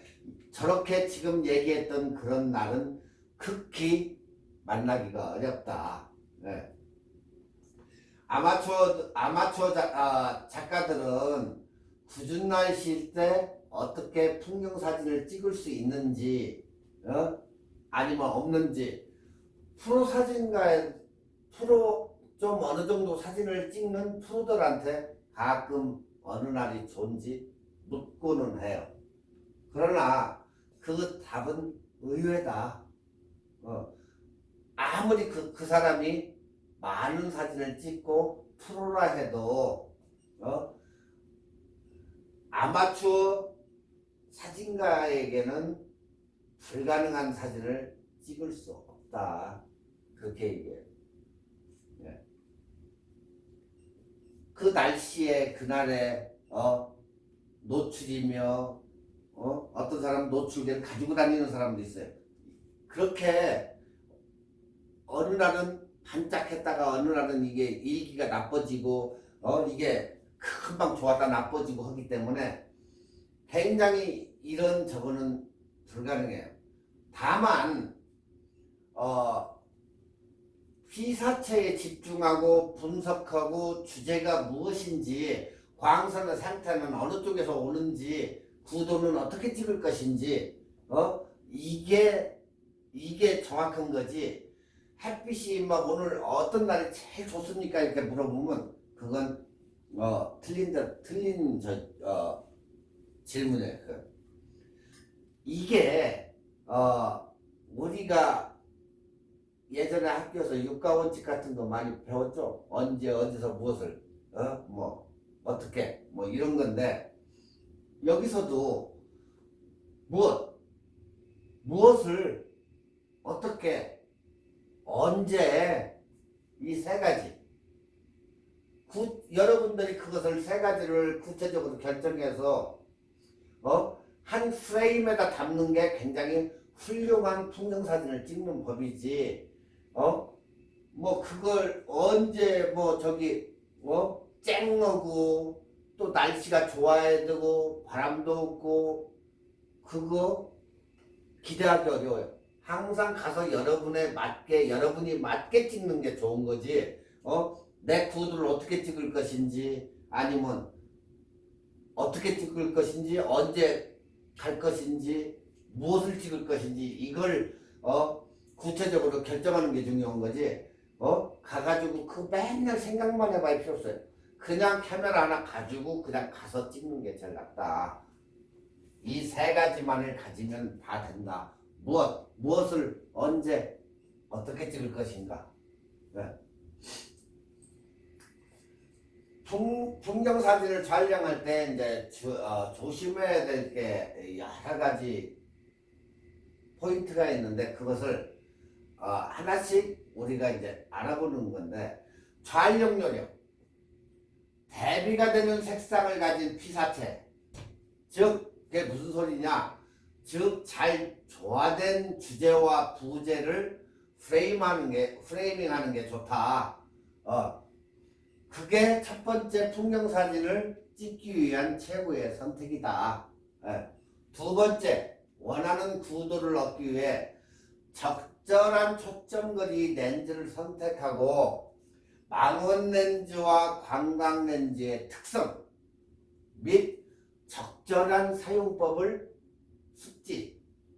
저렇게 지금 얘기했던 그런 날은 극히 만나기가 어렵다. 네. 아마추어 작가들은 궂은 날씨일 때 어떻게 풍경 사진을 찍을 수 있는지, 아니면 없는지, 좀 어느 정도 사진을 찍는 프로들한테 가끔 어느 날이 좋은지 묻고는 해요. 그러나 그 답은 의외다. 아무리 그 사람이 많은 사진을 찍고 프로라 해도 아마추어 사진가에게는 불가능한 사진을 찍을 수 없다. 그렇게 얘기해요. 네. 그 날씨에 그날에 노출이며 어떤 사람은 노출기를 가지고 다니는 사람도 있어요. 그렇게 어느 날은 반짝했다가 어느 날은 이게 일기가 나빠지고 이게 금방 좋았다 나빠지고 하기 때문에 굉장히 이런 저거는 불가능해요. 다만 피사체에 집중하고 분석하고 주제가 무엇인지, 광선의 상태는 어느 쪽에서 오는지, 구도는 어떻게 찍을 것인지, 이게 정확한 거지. 햇빛이 오늘 어떤 날이 제일 좋습니까? 이렇게 물어보면 그건 틀린 질문이에요. 이게 우리가 예전에 학교에서 육가원칙 같은 거 많이 배웠죠. 어디서 무엇을 어떻게 이런 건데, 여기서도 무엇을 어떻게 언제, 이 세 가지 여러분들이 그것을 세 가지를 구체적으로 결정해서 한 프레임에다 담는 게 굉장히 훌륭한 풍경사진을 찍는 법이지, 그걸 언제 쨍하고 또 날씨가 좋아야 되고 바람도 없고 그거 기대하기 어려워요. 항상 가서 여러분이 맞게 찍는 게 좋은 거지. 내 구도를 어떻게 찍을 것인지, 아니면 어떻게 찍을 것인지, 언제 갈 것인지, 무엇을 찍을 것인지, 이걸 구체적으로 결정하는 게 중요한 거지. 가가지고 그 맨날 생각만 해봐야 필요 없어요. 그냥 카메라 하나 가지고 그냥 가서 찍는 게 제일 낫다. 이 세 가지만을 가지면 다 된다. 무엇을 언제 어떻게 찍을 것인가. 네. 풍경 사진을 촬영할 때 이제 조심해야 될 게 여러 가지 포인트가 있는데, 그것을 하나씩 우리가 이제 알아보는 건데, 촬영 요령, 대비가 되는 색상을 가진 피사체, 즉 그게 무슨 소리냐, 즉 잘 조화된 주제와 부제를 프레이밍하는 게 좋다. 그게 첫 번째 풍경사진을 찍기 위한 최고의 선택이다. 두 번째, 원하는 구도를 얻기 위해 적절한 초점거리 렌즈를 선택하고 망원 렌즈와 광각 렌즈의 특성 및 적절한 사용법을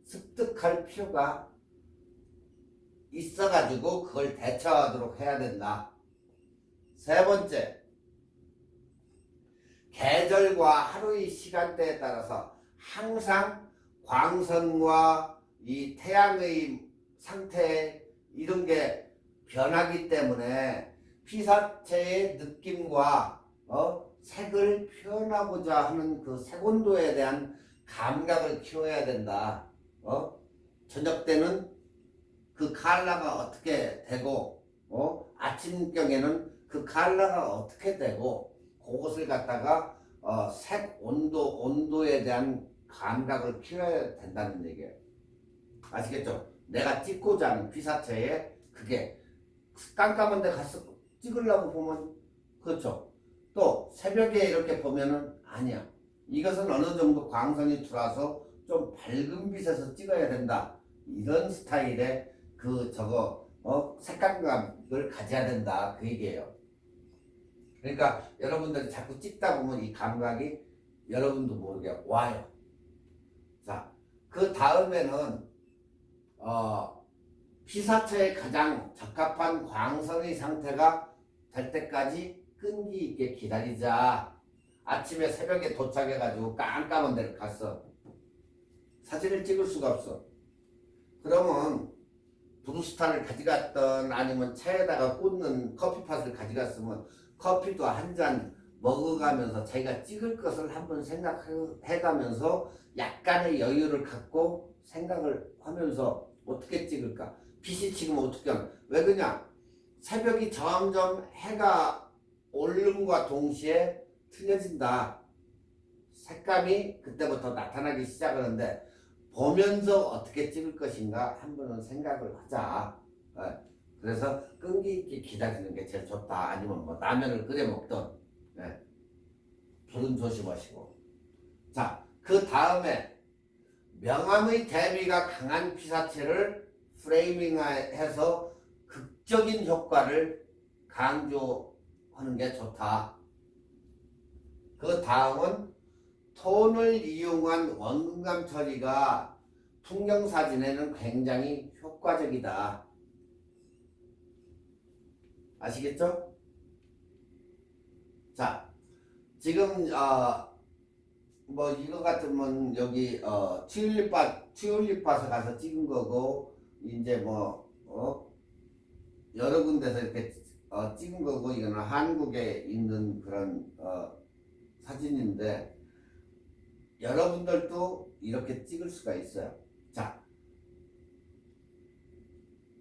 습득할 필요가 있어가지고 그걸 대처하도록 해야 된다. 세 번째, 계절과 하루의 시간대에 따라서 항상 광선과 이 태양의 상태 이런 게 변하기 때문에 피사체의 느낌과 색을 표현하고자 하는 그 색온도에 대한 감각을 키워야 된다. 저녁 때는 그 컬러가 어떻게 되고 아침경에는 그 컬러가 어떻게 되고 그것을 갖다가 색 온도에 대한 감각을 키워야 된다는 얘기예요. 아시겠죠? 내가 찍고자 하는 피사체에 그게 깜깜한 데 가서 찍으려고 보면 그렇죠. 또 새벽에 이렇게 보면은 아니야. 이것은 어느 정도 광선이 들어와서 좀 밝은 빛에서 찍어야 된다. 이런 스타일의 색감을 가져야 된다. 그 얘기예요. 그러니까 여러분들이 자꾸 찍다 보면 이 감각이 여러분도 모르게 와요. 자, 그 다음에는 피사체에 가장 적합한 광선의 상태가 될 때까지 끈기 있게 기다리자. 아침에 새벽에 도착해가지고 깜깜한 데를 갔어. 사진을 찍을 수가 없어. 그러면 브루스타를 가져갔던 아니면 차에다가 꽂는 커피팟을 가져갔으면 커피도 한 잔 먹어가면서 자기가 찍을 것을 한번 생각해가면서 약간의 여유를 갖고 생각을 하면서 어떻게 찍을까? 빛이 지금 어떻게 하나? 왜 그냥 새벽이 점점 해가 오름과 동시에 틀려진다. 색감이 그때부터 나타나기 시작하는데 보면서 어떻게 찍을 것인가 한번은 생각을 하자. 그래서 끈기 있게 기다리는 게 제일 좋다. 아니면 뭐 라면을 끓여 먹던 불은 조심하시고. 자, 그 다음에 명암의 대비가 강한 피사체를 프레이밍해서 극적인 효과를 강조하는 게 좋다. 그 다음은 톤을 이용한 원근감 처리가 풍경사진에는 굉장히 효과적이다. 아시겠죠? 자, 지금 뭐 이거 같으면 여기 튤립밭에 가서 찍은 거고 이제 뭐 여러 군데서 이렇게 찍은 거고 이거는 한국에 있는 그런 사진인데 여러분들도 이렇게 찍을 수가 있어요. 자,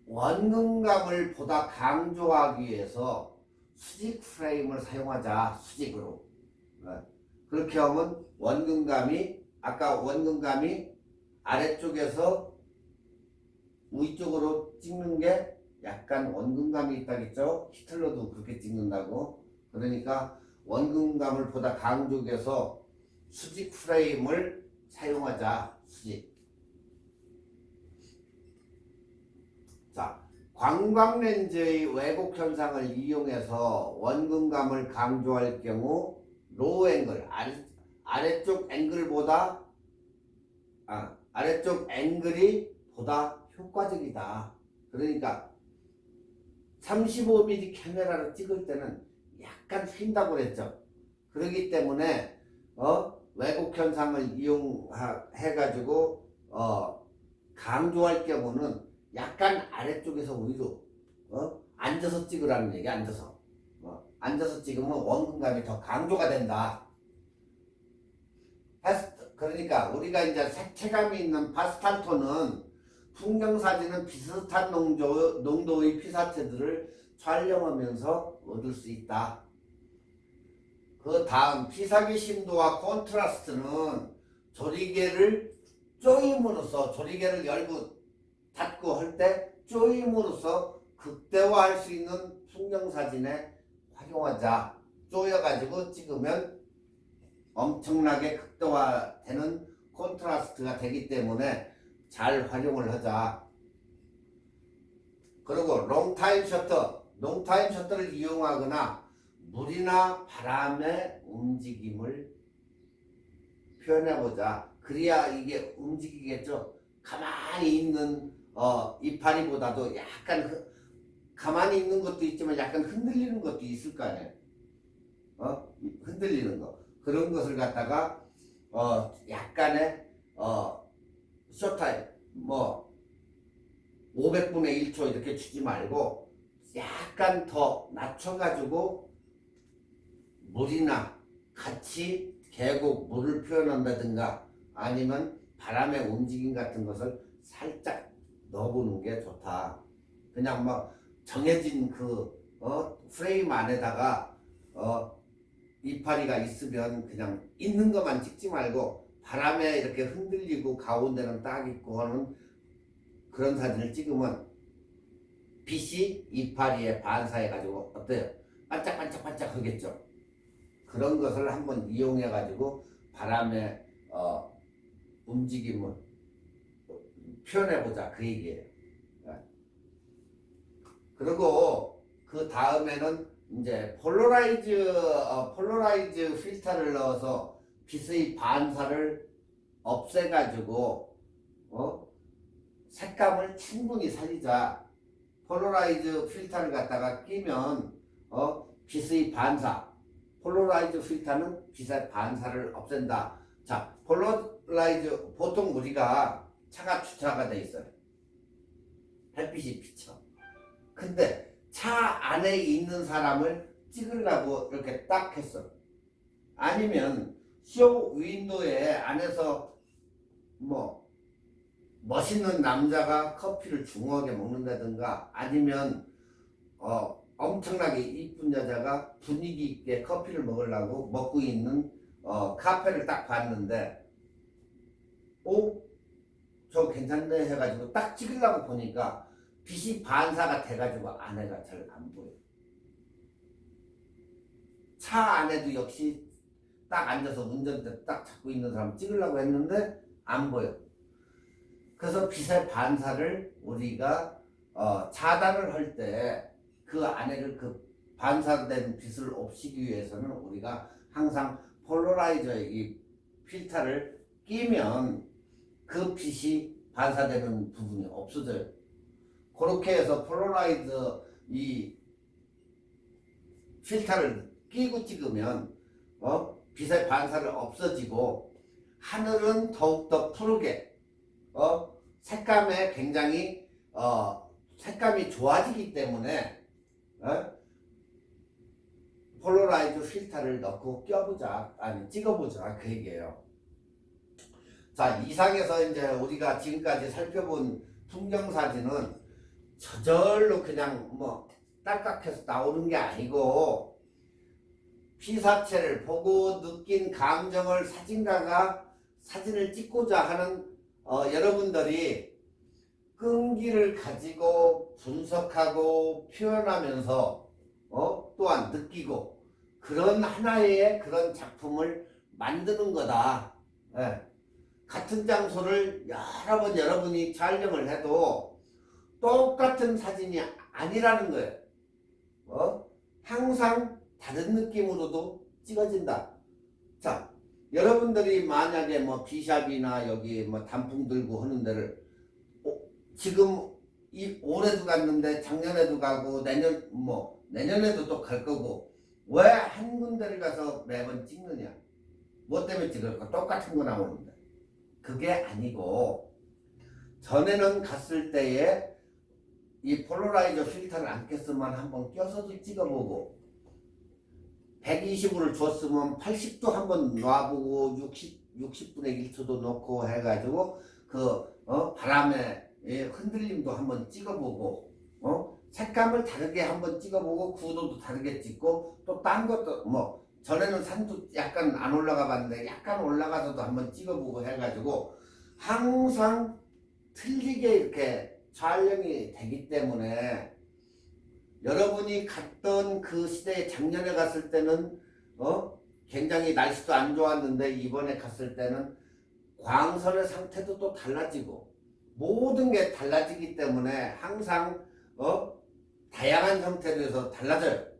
원근감을 보다 강조하기 위해서 수직 프레임을 사용하자. 수직으로. 그렇게 하면 아까 원근감이 아래쪽에서 위쪽으로 찍는 게 약간 원근감이 있다겠죠. 히틀러도 그렇게 찍는다고. 그러니까 원근감을 보다 강조해서 수직 프레임을 사용하자. 수직. 자, 광각렌즈의 왜곡 현상을 이용해서 원근감을 강조할 경우 로우 앵글, 아래쪽 앵글이 보다 효과적이다. 그러니까 35mm 카메라로 찍을 때는 약간 휜다고 그랬죠. 그렇기 때문에 왜곡 현상을 이용해가지고 강조할 경우는 약간 아래쪽에서 위로 앉아서 찍으라는 얘기. 앉아서 찍으면 원근감이 더 강조가 된다. 그러니까 우리가 이제 색채감이 있는 파스텔 톤은 풍경사진은 비슷한 농도의 피사체들을 촬영하면서 얻을 수 있다. 그 다음 피사기 심도와 콘트라스트는 조리개를 조임으로써 조리개를 열고 닫고 할 때 조임으로써 극대화할 수 있는 풍경사진에 활용하자. 조여가지고 찍으면 엄청나게 극대화되는 콘트라스트가 되기 때문에 잘 활용을 하자. 그리고 롱타임 셔터를 이용하거나 물이나 바람의 움직임을 표현해보자. 그래야 이게 움직이겠죠. 가만히 있는 이파리보다도 약간 가만히 있는 것도 있지만 약간 흔들리는 것도 있을 거 아니에요. 흔들리는 거. 그런 것을 갖다가 약간의 쇼타임 500분의 1초 이렇게 주지 말고 약간 더 낮춰가지고 물이나 같이 계곡 물을 표현한다든가 아니면 바람의 움직임 같은 것을 살짝 넣어보는 게 좋다. 그냥 정해진 프레임 안에다가 이파리가 있으면 그냥 있는 것만 찍지 말고 바람에 이렇게 흔들리고 가운데는 딱 있고 하는 그런 사진을 찍으면 빛이 이파리에 반사해가지고 어때요? 반짝반짝반짝 하겠죠. 그런 것을 한번 이용해가지고 바람의 움직임을 표현해보자 그 얘기예요. 그리고 그 다음에는 이제 폴러라이즈 필터를 넣어서 빛의 반사를 없애가지고 색감을 충분히 살리자. 폴러라이즈 필터를 갖다가 끼면 빛의 반사, 폴러라이즈 필터는 빛의 반사를 없앤다. 자, 폴러라이즈 보통 우리가 차가 주차가 돼 있어요. 햇빛이 비쳐. 근데 차 안에 있는 사람을 찍으려고 이렇게 딱 했어. 아니면 쇼 윈도에 안에서 멋있는 남자가 커피를 중후하게 먹는다든가 아니면 엄청나게 이쁜 여자가 분위기 있게 커피를 먹으려고 먹고 있는 카페를 딱 봤는데 저 괜찮네 해가지고 딱 찍으려고 보니까 빛이 반사가 돼가지고 안에가 잘 안 보여. 차 안에도 역시 딱 앉아서 운전대 딱 잡고 있는 사람 찍으려고 했는데 안 보여. 그래서 빛의 반사를 우리가 차단을 할 때 그 안에를 그 반사된 빛을 없애기 위해서는 우리가 항상 폴러라이저의 이 필터를 끼면 그 빛이 반사되는 부분이 없어져요. 그렇게 해서 폴러라이저 이 필터를 끼고 찍으면 빛의 반사를 없어지고 하늘은 더욱더 푸르게 색감에 굉장히 색감이 좋아지기 때문에 폴러라이즈 필터를 넣고 껴보자, 아니 찍어보자 그 얘기예요. 자, 이상에서 이제 우리가 지금까지 살펴본 풍경 사진은 저절로 그냥 딸깍해서 나오는 게 아니고 피사체를 보고 느낀 감정을 사진가가 사진을 찍고자 하는 여러분들이 끈기를 가지고 분석하고 표현하면서 또한 느끼고 그런 하나의 그런 작품을 만드는 거다. 예. 같은 장소를 여러 번 여러분이 촬영을 해도 똑같은 사진이 아니라는 거예요. 항상 다른 느낌으로도 찍어진다. 자, 여러분들이 만약에 비샵이나 여기 단풍 들고 하는 데를 지금 올해도 갔는데 작년에도 가고 내년에도 또 갈 거고 왜 한 군데를 가서 매번 찍느냐? 뭐 때문에 찍을까? 똑같은 거 나오는데. 그게 아니고 전에는 갔을 때에 이 폴러라이저 필터를 안 꼈으면 한번 껴서도 찍어보고 120을 줬으면 80도 한번 놔보고 60분의 1초도 넣고 해가지고 바람에 예, 흔들림도 한번 찍어보고 색감을 다르게 한번 찍어보고 구도도 다르게 찍고 또 딴 것도 뭐 전에는 산도 약간 안 올라가 봤는데 약간 올라가서도 한번 찍어보고 해가지고 항상 틀리게 이렇게 촬영이 되기 때문에 여러분이 갔던 그 시대에 작년에 갔을 때는 굉장히 날씨도 안 좋았는데 이번에 갔을 때는 광선의 상태도 또 달라지고 모든 게 달라지기 때문에 항상 다양한 형태로 해서 달라져요.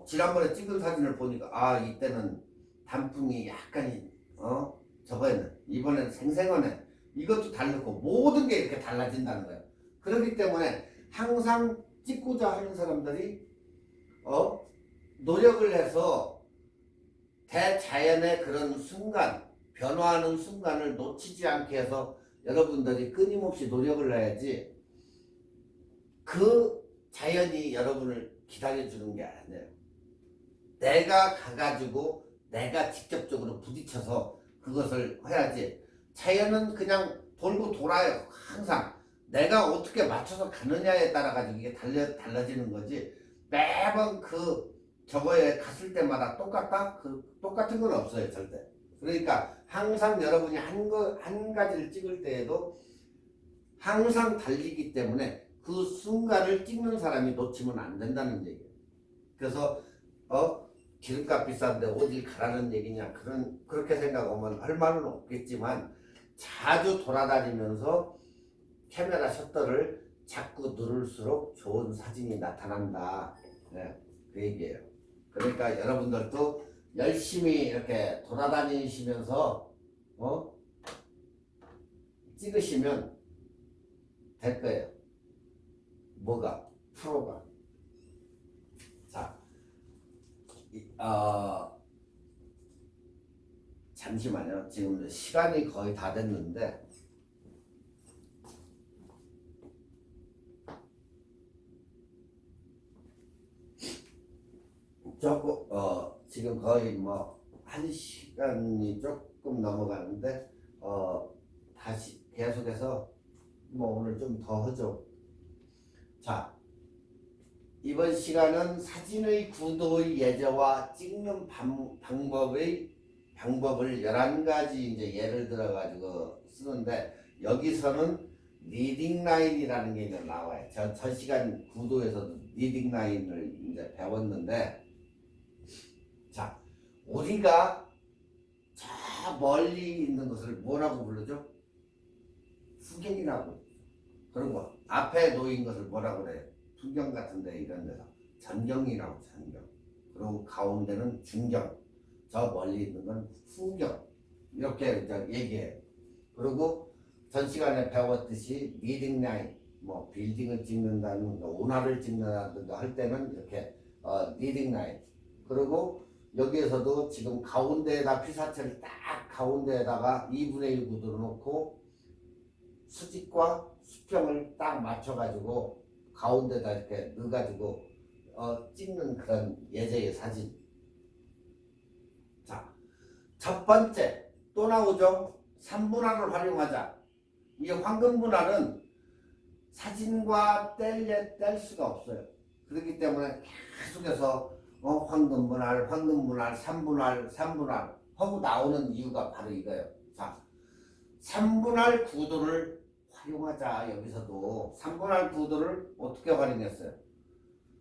지난번에 찍은 사진을 보니까 아 이때는 단풍이 약간 저거였네. 이번에는 생생하네. 이것도 다르고 모든 게 이렇게 달라진다는 거예요. 그렇기 때문에 항상 찍고자 하는 사람들이 노력을 해서 대자연의 그런 순간 변화하는 순간을 놓치지 않게 해서 여러분들이 끊임없이 노력을 해야지 그 자연이 여러분을 기다려주는 게 아니에요. 내가 가가지고 내가 직접적으로 부딪혀서 그것을 해야지. 자연은 그냥 돌고 돌아요. 항상 내가 어떻게 맞춰서 가느냐에 따라 가지고 이게 달라지는 거지. 매번 저거에 갔을 때마다 똑같다? 똑같은 건 없어요, 절대. 그러니까 항상 여러분이 한 가지를 찍을 때에도 항상 달리기 때문에 그 순간을 찍는 사람이 놓치면 안 된다는 얘기예요. 그래서 기름값 비싼데 어딜 가라는 얘기냐 그렇게 생각하면 할 말은 없겠지만 자주 돌아다니면서 카메라 셔터를 자꾸 누를수록 좋은 사진이 나타난다. 네, 그 얘기예요. 그러니까 여러분들도 열심히 이렇게 돌아다니시면서 찍으시면 될 거예요. 뭐가? 프로가. 자, 잠시만요. 지금 시간이 거의 다 됐는데 지금 거의 뭐 1시간이 조금 넘어가는데 다시 계속해서 뭐 오늘 좀 더 하죠. 자, 이번 시간은 사진의 구도의 예제와 찍는 방법을 11가지 이제 예를 들어 가지고 쓰는데 여기서는 리딩 라인이라는 게 이제 나와요. 전 시간 구도에서도 리딩 라인을 이제 배웠는데 자, 우리가 저 멀리 있는 것을 뭐라고 부르죠? 풍경이라고. 그리고 앞에 놓인 것을 뭐라고 그래요? 풍경 같은데 이런 데서 전경이라고. 전경. 그리고 가운데는 중경. 저 멀리 있는 건 후경. 이렇게 이제 얘기해요. 그리고 전 시간에 배웠듯이 리딩 라인, 뭐 빌딩을 찍는다는 운하를 찍는다든가 할 때는 이렇게 리딩 라인. 그리고 여기에서도 지금 가운데에다 피사체를 딱 가운데에다가 2분의 1 구도로 놓고 수직과 수평을 딱 맞춰가지고 가운데다 이렇게 넣어가지고 찍는 그런 예제의 사진. 자, 첫 번째 또 나오죠. 3분할을 활용하자. 이 황금분할은 사진과 뗄 수가 없어요. 그렇기 때문에 계속해서 황금분할, 3분할 하고 나오는 이유가 바로 이거예요. 자, 3분할 구도를 활용하자. 여기서도 3분할 구도를 어떻게 활용했어요?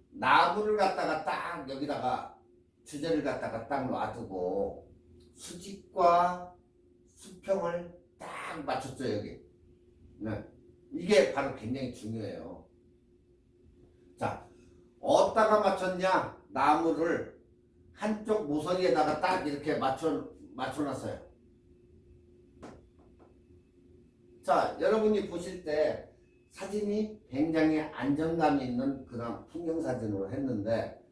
나무를 갖다가 딱 여기다가 주제를 갖다가 딱 놔두고 수직과 수평을 딱 맞췄죠. 여기. 네. 이게 바로 굉장히 중요해요. 자, 어디다가 맞췄냐? 나무를 한쪽 모서리에다가 딱 이렇게 맞춰놨어요. 자, 여러분이 보실 때 사진이 굉장히 안정감 있는 그런 풍경 사진으로 했는데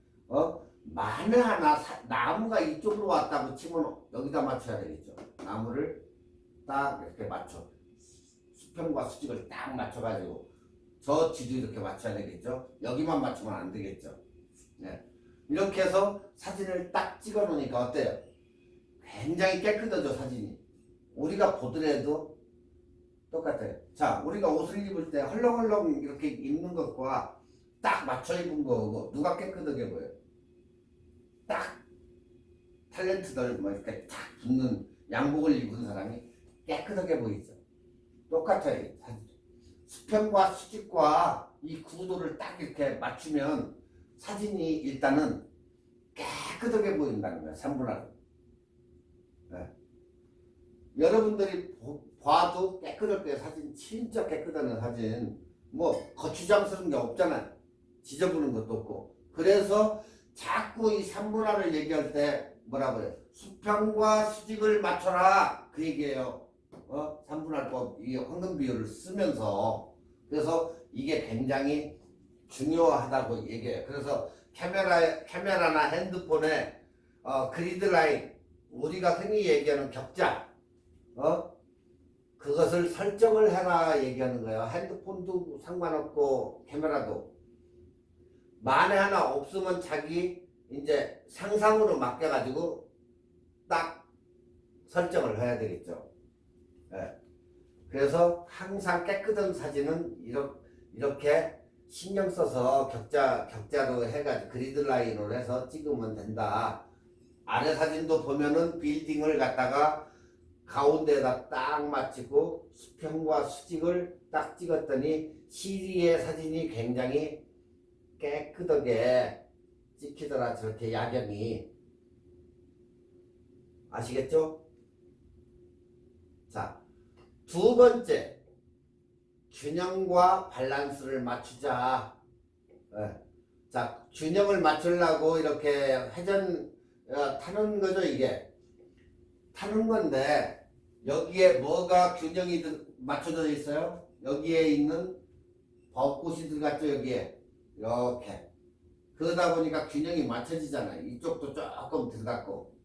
만에 하나 나무가 이쪽으로 왔다고 치면 여기다 맞춰야 되겠죠. 나무를 딱 이렇게 맞춰 수평과 수직을 딱 맞춰가지고 저 뒤도 이렇게 맞춰야 되겠죠. 여기만 맞추면 안 되겠죠. 네. 이렇게 해서 사진을 딱 찍어 놓으니까 어때요? 굉장히 깨끗하죠. 사진이. 우리가 보더라도 똑같아요. 자, 우리가 옷을 입을 때 헐렁헐렁 이렇게 입는 것과 딱 맞춰 입은 거고 누가 깨끗하게 보여요? 딱 탤런트들 뭐 이렇게 딱 붙는 양복을 입은 사람이 깨끗하게 보이죠. 똑같아요. 수평과 수직과 이 구도를 딱 이렇게 맞추면 사진이 일단은 깨끗하게 보인다는 거예요. 3분할. 네. 여러분들이 봐도 깨끗할 때 사진 진짜 깨끗한 사진 뭐 거추장스러운 게 없잖아요. 지저분한 것도 없고. 그래서 자꾸 이 3분할을 얘기할 때 뭐라 그래요? 수평과 수직을 맞춰라 그 얘기예요. 3분할법 이 황금 비율을 쓰면서. 그래서 이게 굉장히 중요하다고 얘기해요. 그래서 카메라나 핸드폰에 그리드 라인 우리가 흔히 얘기하는 격자 그것을 설정을 해라 얘기하는 거예요. 핸드폰도 상관없고 카메라도 만에 하나 없으면 자기 이제 상상으로 맡겨가지고 딱 설정을 해야 되겠죠. 네. 그래서 항상 깨끗한 사진은 이렇게 신경 써서 격자로 해가지고 그리드 라인으로 해서 찍으면 된다. 아래 사진도 보면은 빌딩을 갖다가 가운데에다 딱 맞추고 수평과 수직을 딱 찍었더니 시리의 사진이 굉장히 깨끗하게 찍히더라. 저렇게 야경이. 아시겠죠? 자, 두 번째 균형과 밸런스를 맞추자. 자, 균형을 맞추려고 이렇게 회전 타는 거죠. 이게 타는 건데 여기에 뭐가 균형이 맞춰져 있어요? 여기에 있는 벚꽃이 들어갔죠. 여기에 이렇게 그러다 보니까 균형이 맞춰지잖아요. 이쪽도 조금 들어갔고.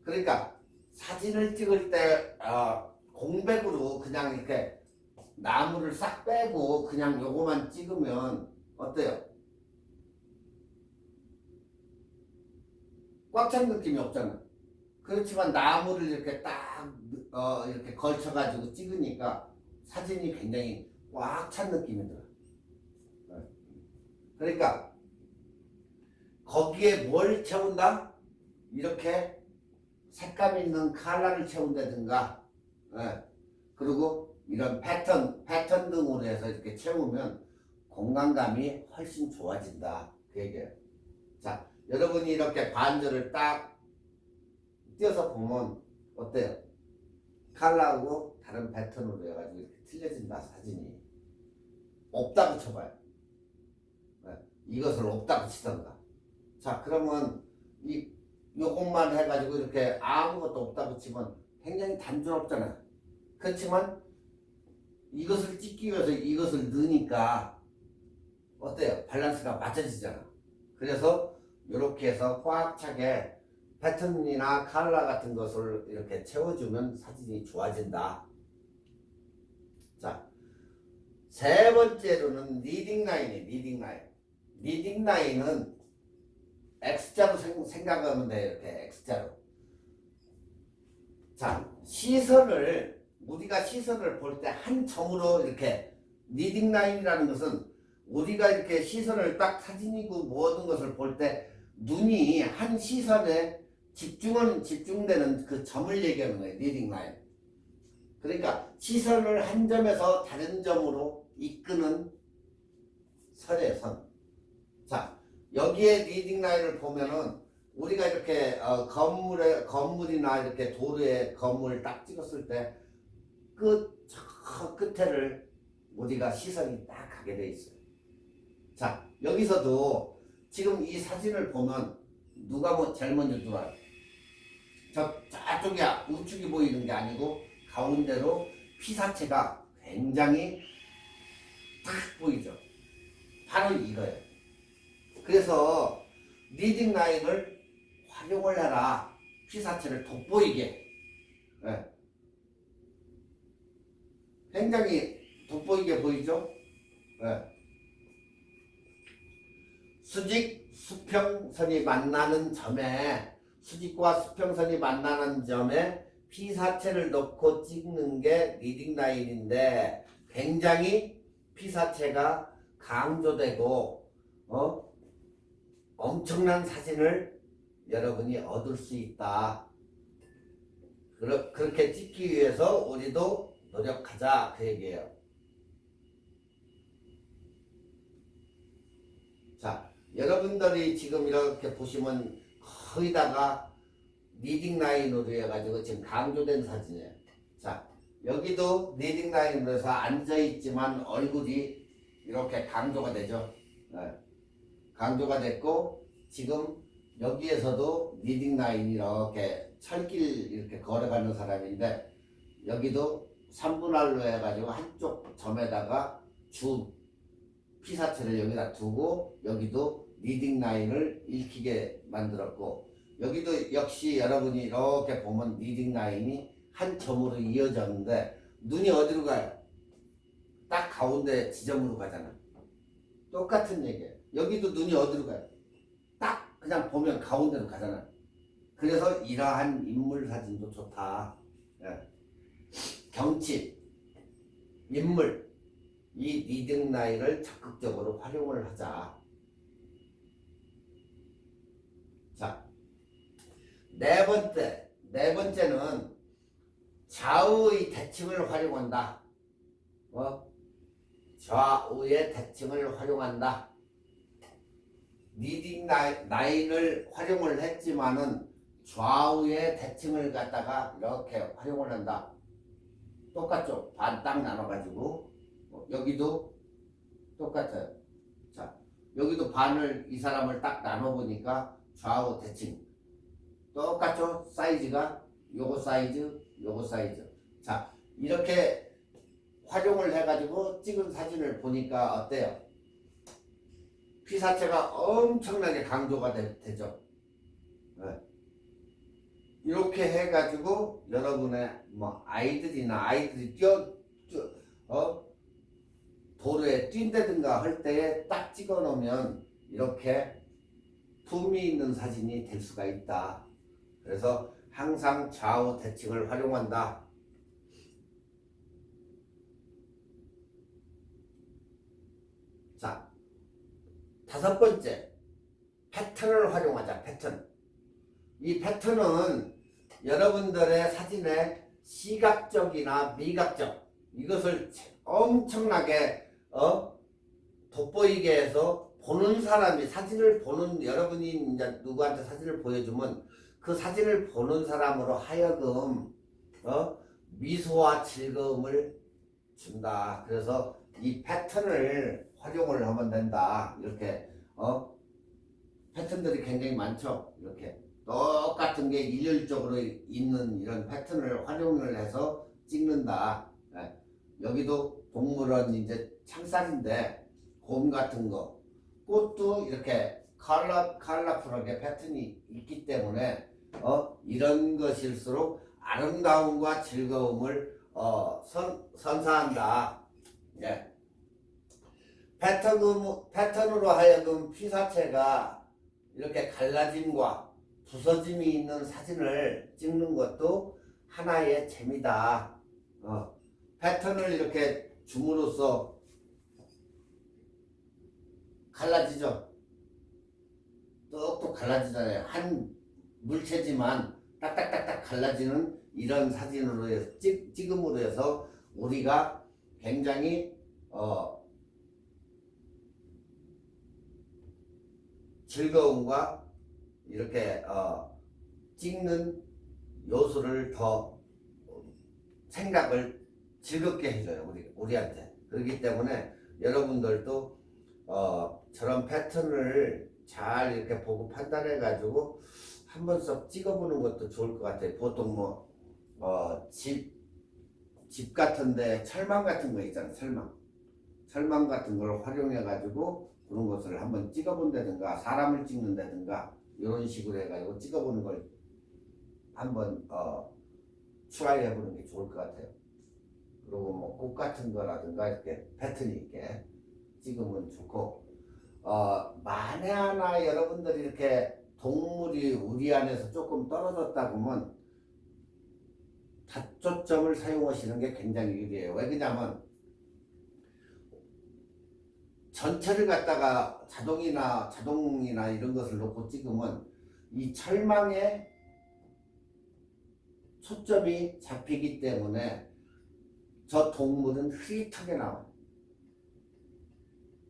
그러니까 사진을 찍을 때 공백으로 그냥 이렇게 나무를 싹 빼고 그냥 요거만 찍으면 어때요? 꽉 찬 느낌이 없잖아. 그렇지만 나무를 이렇게 딱 이렇게 걸쳐가지고 찍으니까 사진이 굉장히 꽉 찬 느낌이 들어. 그러니까 거기에 뭘 채운다? 이렇게 색감 있는 컬러를 채운다든가, 그리고 이런 패턴 등으로 해서 이렇게 채우면 공간감이 훨씬 좋아진다. 그 얘기예요. 자, 여러분이 이렇게 반절을 딱 띄어서 보면 어때요? 컬러하고 다른 패턴으로 해가지고 이렇게 틀려진다. 사진이 없다고 쳐봐요. 이것을 없다고 치던가. 자, 그러면 요것만 해가지고 이렇게 아무것도 없다고 치면 굉장히 단조롭잖아요. 그렇지만 이것을 찍기 위해서 이것을 넣으니까 어때요? 밸런스가 맞춰지잖아. 그래서 이렇게 해서 꽉 차게 패턴이나 컬러 같은 것을 이렇게 채워주면 사진이 좋아진다. 자, 세 번째로는 리딩 라인이에요. 리딩 라인. 리딩 라인은 X자로 생각하면 돼요. 이렇게 X자로. 자, 우리가 시선을 볼 때 한 점으로 이렇게 리딩 라인이라는 것은 우리가 이렇게 시선을 딱 사진이고 모든 것을 볼 때 눈이 한 시선에 집중되는 그 점을 얘기하는 거예요. 리딩 라인. 그러니까 시선을 한 점에서 다른 점으로 이끄는 선이에요. 선. 자, 여기에 리딩 라인을 보면은 우리가 이렇게 건물이나 이렇게 도로에 건물을 딱 찍었을 때 저 끝에를 우리가 시선이 딱 가게 돼 있어요. 자, 여기서도 지금 이 사진을 보면 누가 제일 먼저 들어와요? 저쪽이 우측이 보이는 게 아니고 가운데로 피사체가 굉장히 딱 보이죠. 바로 이거예요. 그래서 리딩 라인을 활용을 해라. 피사체를 돋보이게. 굉장히 돋보이게 보이죠? 수직, 수평선이 만나는 점에 수직과 수평선이 만나는 점에 피사체를 넣고 찍는 게 리딩 라인인데 굉장히 피사체가 강조되고 엄청난 사진을 여러분이 얻을 수 있다. 그렇게 찍기 위해서 우리도 노력하자 그 얘기예요. 자, 여러분들이 지금 이렇게 보시면 거의 다가 리딩 라인으로 해가지고 지금 강조된 사진이에요. 자, 여기도 리딩 라인으로 해서 앉아있지만 얼굴이 이렇게 강조가 되죠. 네. 강조가 됐고 지금 여기에서도 리딩 라인이 이렇게 철길 이렇게 걸어가는 사람인데 여기도 3분할로 해가지고 한쪽 점에다가 주 피사체를 여기다 두고 여기도 리딩 라인을 읽히게 만들었고 여기도 역시 여러분이 이렇게 보면 리딩 라인이 한 점으로 이어졌는데 눈이 어디로 가요? 딱 가운데 지점으로 가잖아. 똑같은 얘기예요. 여기도 눈이 어디로 가요? 딱 그냥 보면 가운데로 가잖아. 그래서 이러한 인물 사진도 좋다. 예. 경치, 인물, 이 리딩 라인을 적극적으로 활용을 하자. 자, 네 번째는 좌우의 대칭을 활용한다. 좌우의 대칭을 활용한다. 리딩 라인을 활용을 했지만은 좌우의 대칭을 갖다가 이렇게 활용을 한다. 똑같죠? 반 딱 나눠가지고 여기도 똑같아요. 자, 여기도 반을 이 사람을 딱 나눠보니까 좌우 대칭 똑같죠? 사이즈가 요거 사이즈, 요거 사이즈. 자, 이렇게 활용을 해가지고 찍은 사진을 보니까 어때요? 피사체가 엄청나게 강조가 되죠. 네. 이렇게 해가지고 여러분의 뭐 아이들이 도로에 뛴다든가 할 때에 딱 찍어 놓으면 이렇게 품위 있는 사진이 될 수가 있다. 그래서 항상 좌우 대칭을 활용한다. 자, 다섯 번째, 패턴을 활용하자. 패턴. 이 패턴은 여러분들의 사진의 시각적이나 미각적 이것을 엄청나게 돋보이게 해서 보는 사람이 사진을 보는 여러분이 이제 누구한테 사진을 보여주면 그 사진을 보는 사람으로 하여금 미소와 즐거움을 준다. 그래서 이 패턴을 활용을 하면 된다. 이렇게 패턴들이 굉장히 많죠. 이렇게 똑같은 게 일률적으로 있는 이런 패턴을 활용을 해서 찍는다. 네. 여기도 동물원 이제 창살인데 곰 같은 거, 꽃도 이렇게 컬러풀하게 패턴이 있기 때문에 이런 것일수록 아름다움과 즐거움을 선사한다. 예. 패턴으로 하여금 피사체가 이렇게 갈라짐과 부서짐이 있는 사진을 찍는 것도 하나의 재미다. 패턴을 이렇게 줌으로써 갈라지죠. 똑똑 갈라지잖아요. 한 물체지만 딱딱딱딱 갈라지는 이런 사진으로 해서 찍음으로 해서 우리가 굉장히 즐거움과 이렇게 찍는 요소를 더 생각을 즐겁게 해줘요. 우리한테. 그렇기 때문에 여러분들도 저런 패턴을 잘 이렇게 보고 판단해 가지고 한 번 씩 찍어보는 것도 좋을 것 같아요. 보통 집 같은데 철망 같은 거 있잖아요. 철망 같은 걸 활용해 가지고 그런 것을 한번 찍어본다든가 사람을 찍는다든가 이런 식으로 해가지고 찍어보는 걸 한번 트라이 해보는 게 좋을 것 같아요. 그리고 뭐 꽃 같은 거라든가 이렇게 패턴이 있게 찍으면 좋고 만에 하나 여러분들이 이렇게 동물이 우리 안에서 조금 떨어졌다 보면 다초점을 사용하시는 게 굉장히 유리해요. 왜 그러냐면 전체를 갖다가 자동이나 이런 것을 놓고 찍으면 이 철망에 초점이 잡히기 때문에 저 동물은 흐릿하게 나와요.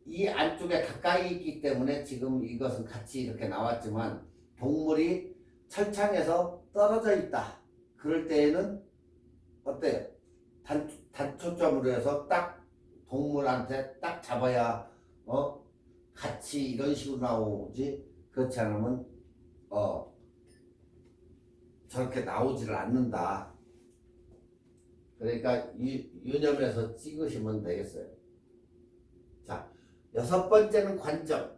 이 안쪽에 가까이 있기 때문에 지금 이것은 같이 이렇게 나왔지만 동물이 철창에서 떨어져 있다. 그럴 때에는 어때요? 단초점으로 해서 딱 동물한테 딱 잡아야 같이 이런 식으로 나오지. 그렇지 않으면 저렇게 나오지를 않는다. 그러니까 유념해서 찍으시면 되겠어요. 자, 6번째는 관점.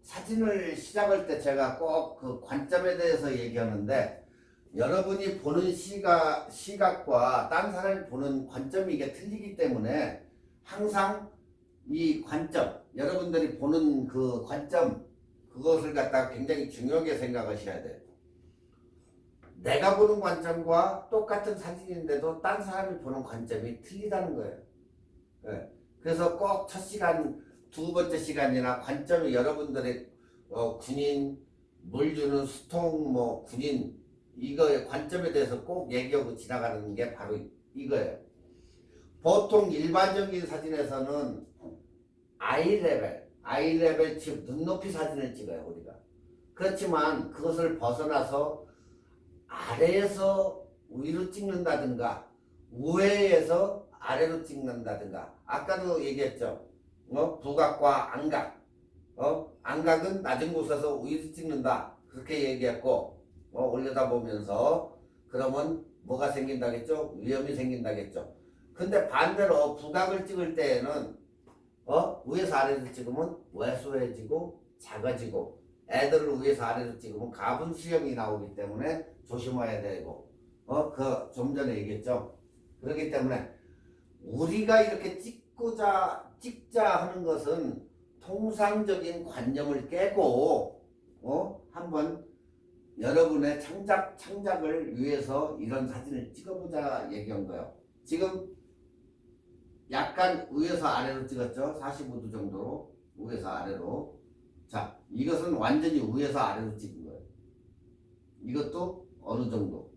사진을 시작할 때 제가 꼭 그 관점에 대해서 얘기하는데 여러분이 보는 시각과 딴 사람이 보는 관점이 이게 틀리기 때문에 항상 이 관점, 여러분들이 보는 그 관점, 그것을 갖다가 굉장히 중요하게 생각하셔야 돼요. 내가 보는 관점과 똑같은 사진인데도 딴 사람이 보는 관점이 틀리다는 거예요. 네. 그래서 꼭 첫 시간, 두 번째 시간이나 관점이 여러분들의 군인, 물 주는 수통, 군인, 이거의 관점에 대해서 꼭 얘기하고 지나가는 게 바로 이거예요. 보통 일반적인 사진에서는 아이 레벨, 즉 눈높이 사진을 찍어요, 우리가. 그렇지만 그것을 벗어나서 아래에서 위로 찍는다든가 우회에서 아래로 찍는다든가 아까도 얘기했죠. 부각과 안각. 안각은 낮은 곳에서 위로 찍는다. 그렇게 얘기했고 올려다보면서 그러면 뭐가 생긴다겠죠? 위험이 생긴다겠죠. 근데 반대로 부각을 찍을 때에는 위에서 아래로 찍으면 왜소해지고 작아지고 애들을 위에서 아래로 찍으면 가분 수염이 나오기 때문에 조심해야 되고 그 좀 전에 얘기했죠. 그렇기 때문에 우리가 이렇게 찍자 하는 것은 통상적인 관념을 깨고 한번 여러분의 창작을 위해서 이런 사진을 찍어보자 얘기한 거예요. 지금 약간 위에서 아래로 찍었죠. 45도 정도로 위에서 아래로. 자, 이것은 완전히 위에서 아래로 찍은 거예요. 이것도 어느 정도.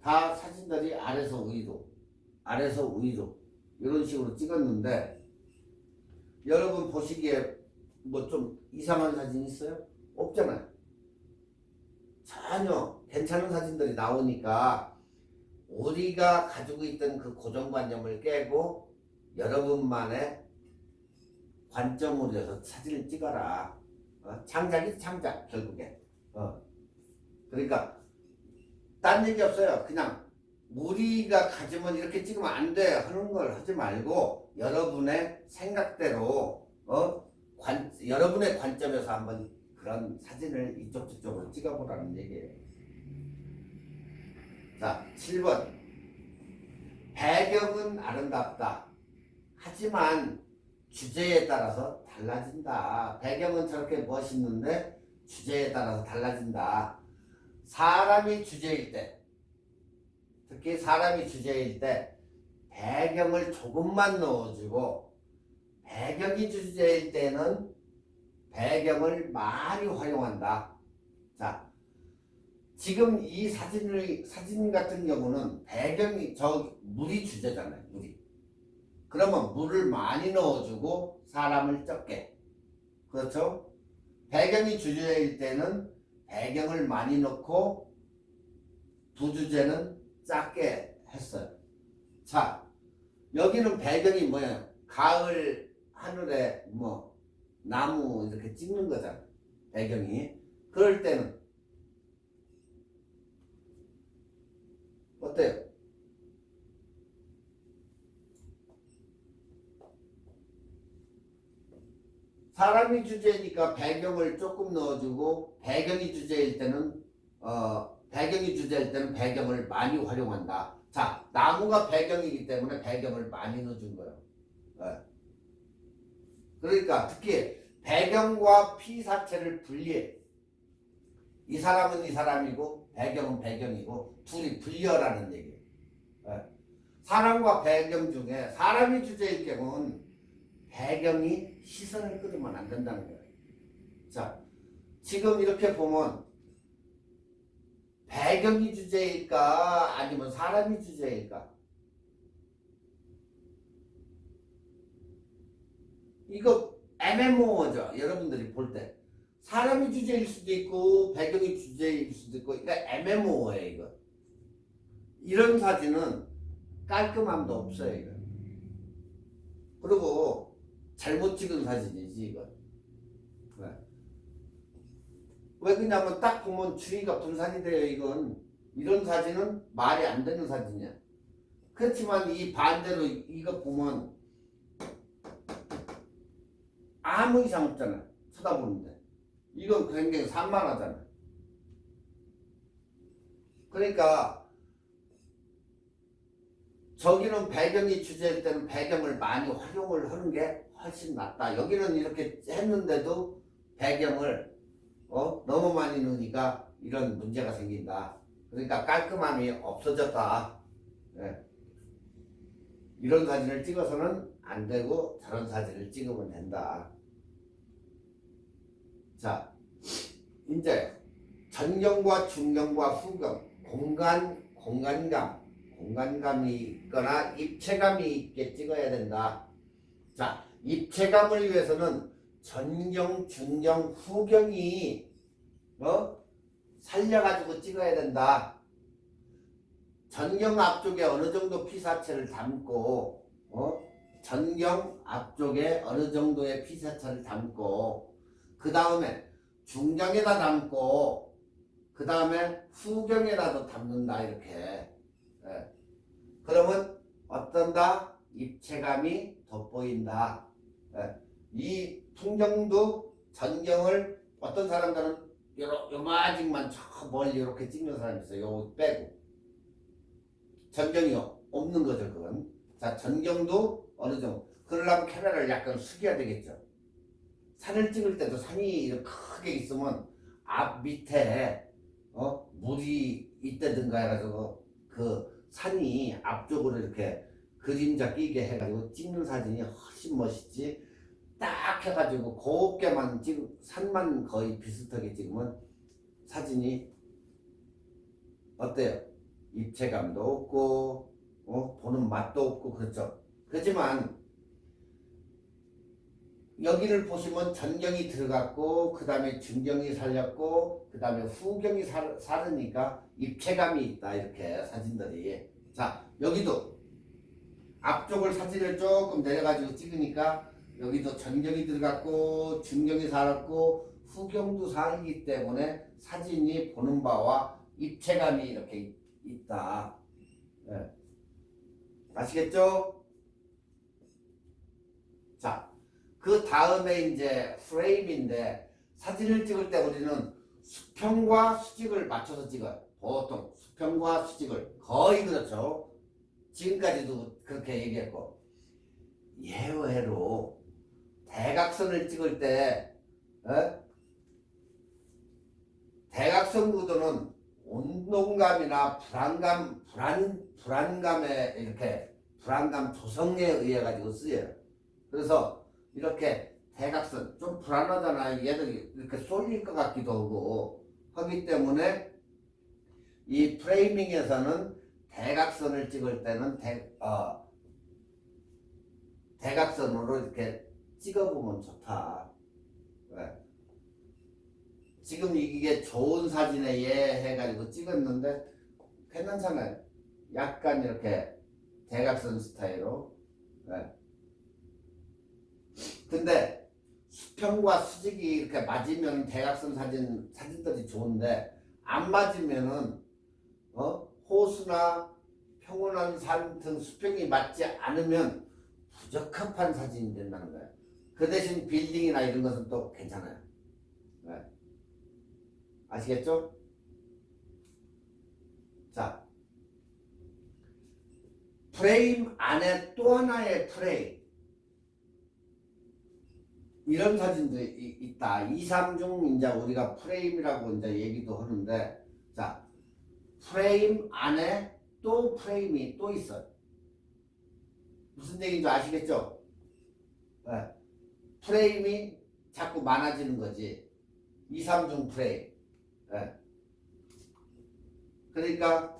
다 사진들이 아래서 위로 이런 식으로 찍었는데 여러분 보시기에 뭐 좀 이상한 사진 있어요? 없잖아요. 전혀 괜찮은 사진들이 나오니까 우리가 가지고 있던 그 고정관념을 깨고 여러분만의 관점으로 해서 사진을 찍어라. 창작이 창작 결국에. 그러니까 딴 얘기 없어요. 그냥 우리가 가지면 이렇게 찍으면 안 돼 하는 걸 하지 말고 여러분의 생각대로 여러분의 관점에서 한번 그런 사진을 이쪽 저쪽으로 찍어보라는 얘기예요. 자, 7번. 배경은 아름답다. 하지만 주제에 따라서 달라진다. 배경은 저렇게 멋있는데 주제에 따라서 달라진다. 사람이 주제일 때, 특히 사람이 주제일 때 배경을 조금만 넣어주고 배경이 주제일 때는 배경을 많이 활용한다. 자, 지금 이 사진 같은 경우는 배경이 물이 주제잖아요. 물이. 그러면 물을 많이 넣어주고 사람을 적게. 그렇죠? 배경이 주제일 때는 배경을 많이 넣고 부주제는 작게 했어요. 자, 여기는 배경이 뭐예요? 가을 하늘에 나무 이렇게 찍는 거잖아. 배경이. 그럴 때는 어때요? 사람이 주제니까 배경을 조금 넣어주고 배경이 주제일 때는 배경을 많이 활용한다. 자, 나무가 배경이기 때문에 배경을 많이 넣어준 거예요. 그러니까 특히 배경과 피사체를 분리해. 이 사람은 이 사람이고 배경은 배경이고 둘이 분리하라는 얘기예요. 예. 사람과 배경 중에 사람이 주제일 경우는 배경이 시선을 끌으면 안 된다는 거예요. 자, 지금 이렇게 보면 배경이 주제일까 아니면 사람이 주제일까? 이거 애매모호하죠. 여러분들이 볼 때. 사람이 주제일 수도 있고 배경이 주제일 수도 있고 그러니까 애매모호해 이거. 이런 사진은 깔끔함도 없어요 이거. 그리고 잘못 찍은 사진이지 이거. 왜 그러냐면 딱 보면 주의가 분산이 돼요 이건. 이런 사진은 말이 안 되는 사진이야. 그렇지만 이 반대로 이거 보면 아무 이상 없잖아. 쳐다보는데. 이건 굉장히 산만하잖아. 그러니까 저기는 배경이 주제일 때는 배경을 많이 활용을 하는 게 훨씬 낫다. 여기는 이렇게 했는데도 배경을 너무 많이 넣으니까 이런 문제가 생긴다. 그러니까 깔끔함이 없어졌다. 예. 이런 사진을 찍어서는 안 되고 저런 사진을 찍으면 된다. 자, 이제 전경과 중경과 후경, 공간감이 있거나 입체감이 있게 찍어야 된다. 자, 입체감을 위해서는 전경, 중경, 후경이 살려가지고 찍어야 된다. 전경 앞쪽에 어느 정도 피사체를 담고, 전경 앞쪽에 어느 정도의 피사체를 담고, 그 다음에 중경에다 담고, 그 다음에 후경에다도 담는다 이렇게. 예. 그러면 어떤다? 입체감이 돋보인다. 예. 이 풍경도 전경을 어떤 사람들은 요마직만 저 멀리 이렇게 찍는 사람이 있어요. 요 빼고. 전경이 없는 거죠, 그건. 자, 전경도 어느 정도. 그러려면 카메라를 약간 숙여야 되겠죠. 산을 찍을 때도 산이 이렇게 크게 있으면 앞 밑에 물이 있다든가 해가지고 그 산이 앞쪽으로 이렇게 그림자 끼게 해가지고 찍는 사진이 훨씬 멋있지. 딱 해가지고 곱게만 찍 산만 거의 비슷하게 찍으면 사진이 어때요? 입체감도 없고 보는 맛도 없고 그렇죠. 그렇지만 여기를 보시면 전경이 들어갔고 그 다음에 중경이 살렸고 그 다음에 후경이 살으니까 입체감이 있다 이렇게 사진들이. 자, 여기도 앞쪽을 사진을 조금 내려가지고 찍으니까 여기도 전경이 들어갔고 중경이 살았고 후경도 살기 때문에 사진이 보는 바와 입체감이 이렇게 있다. 네. 아시겠죠? 자, 그 다음에 이제 프레임인데 사진을 찍을 때 우리는 수평과 수직을 맞춰서 찍어요. 보통 수평과 수직을 거의 그렇죠. 지금까지도 그렇게 얘기했고 예외로 대각선을 찍을 때 대각선 구도는 운동감이나 불안감에 이렇게 불안감 조성에 의해 가지고 쓰여요. 그래서 이렇게 대각선 좀 불안하잖아요. 얘들이 이렇게 쏠릴 것 같기도 하고 하기 때문에 이 프레이밍에서는 대각선을 찍을 때는 대각선으로 이렇게 찍어보면 좋다. 네. 지금 이게 좋은 사진에 해가지고 찍었는데 괜찮잖아요. 약간 이렇게 대각선 스타일로. 네. 근데 수평과 수직이 이렇게 맞으면 대각선 사진들이 좋은데 안 맞으면은 호수나 평온한 산 등 수평이 맞지 않으면 부적합한 사진이 된다는 거예요. 그 대신 빌딩이나 이런 것은 또 괜찮아요. 네. 아시겠죠? 자, 프레임 안에 또 하나의 프레임. 이런 사진도 있다. 2, 3 중 이제 우리가 프레임이라고 이제 얘기도 하는데, 자, 프레임 안에 또 프레임이 또 있어요. 무슨 얘기인지 아시겠죠? 네. 프레임이 자꾸 많아지는 거지. 2, 3 중 프레임. 네. 그러니까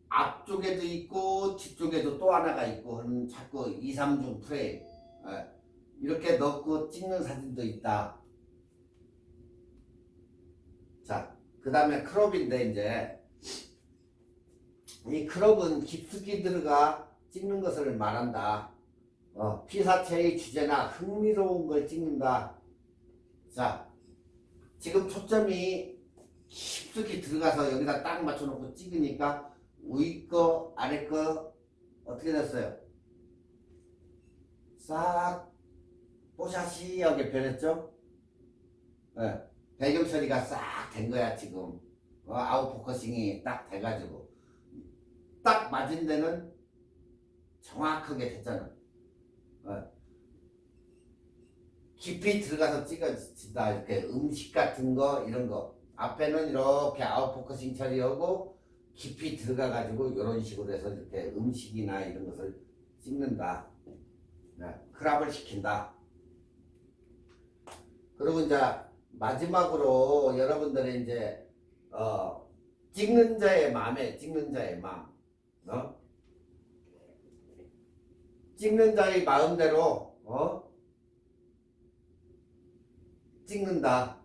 앞쪽에도 있고 뒤쪽에도 또 하나가 있고 하는 자꾸 2, 3 중 프레임. 네. 이렇게 넣고 찍는 사진도 있다. 자, 그 다음에 크롭인데 이제 이 크롭은 깊숙이 들어가 찍는 것을 말한다. 피사체의 주제나 흥미로운 걸 찍는다. 자, 지금 초점이 깊숙이 들어가서 여기다 딱 맞춰놓고 찍으니까 위 거, 아래 거 어떻게 됐어요? 싹 뽀샤시하게 변했죠? 네. 배경 처리가 싹 된 거야 지금. 아웃포커싱이 딱 돼가지고 딱 맞은 데는 정확하게 됐잖아. 깊이 들어가서 찍어진다. 이렇게 음식 같은 거 이런 거 앞에는 이렇게 아웃포커싱 처리하고 깊이 들어가 가지고 이런 식으로 해서 이렇게 음식이나 이런 것을 찍는다. 크랍을 시킨다. 그리고 이제 마지막으로 여러분들의 이제 찍는 자의 마음에 찍는 자의 마음, 찍는 자의 마음대로 찍는다.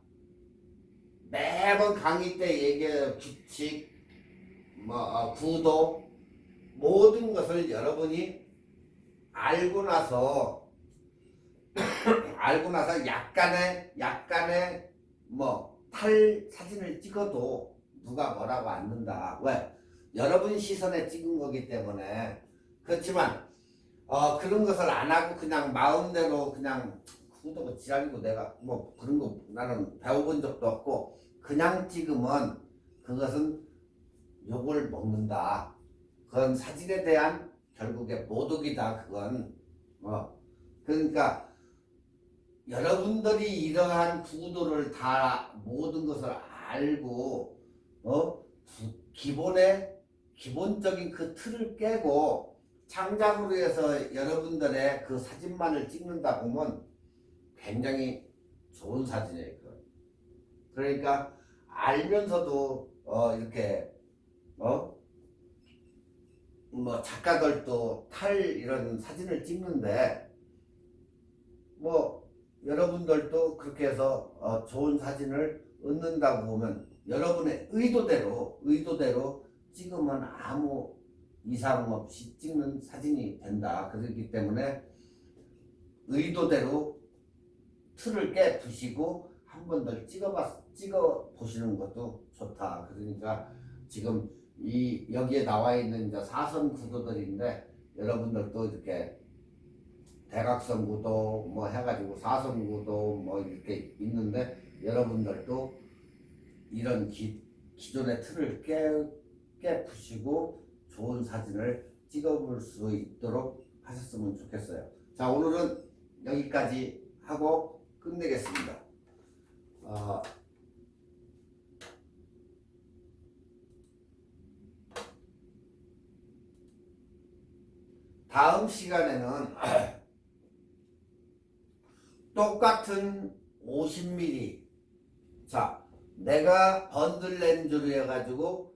매번 강의 때 얘기해요. 규칙, 구도 모든 것을 여러분이 알고 나서 약간의 탈 사진을 찍어도 누가 뭐라고 안 는다. 왜? 여러분 시선에 찍은 거기 때문에. 그렇지만 그런 것을 안 하고 그냥 마음대로 그냥 그것도 뭐 지랄이고 내가 뭐 그런 거 나는 배워본 적도 없고 그냥 찍으면 그것은 욕을 먹는다. 그건 사진에 대한 결국에 모독이다. 그건 그러니까 여러분들이 이러한 구도를 다 모든 것을 알고 기본적인 그 틀을 깨고 창작으로 해서 여러분들의 그 사진만을 찍는다 보면 굉장히 좋은 사진이에요. 그러니까 알면서도 이렇게 작가들도 탈 이런 사진을 찍는데 여러분들도 그렇게 해서 좋은 사진을 얻는다고 보면 여러분의 의도대로 찍으면 아무 이상 없이 찍는 사진이 된다. 그렇기 때문에 의도대로 틀을 깨부시고 한 번 더 찍어 보시는 것도 좋다. 그러니까 지금 여기에 나와 있는 이제 사선 구도들인데 여러분들도 이렇게 대각선 구도 해가지고 사선 구도 이렇게 있는데 여러분들도 이런 기존의 틀을 깨부시고 좋은 사진을 찍어볼 수 있도록 하셨으면 좋겠어요. 자, 오늘은 여기까지 하고 끝내겠습니다. 다음 시간에는 똑같은 50mm. 자, 내가 번들 렌즈로 해가지고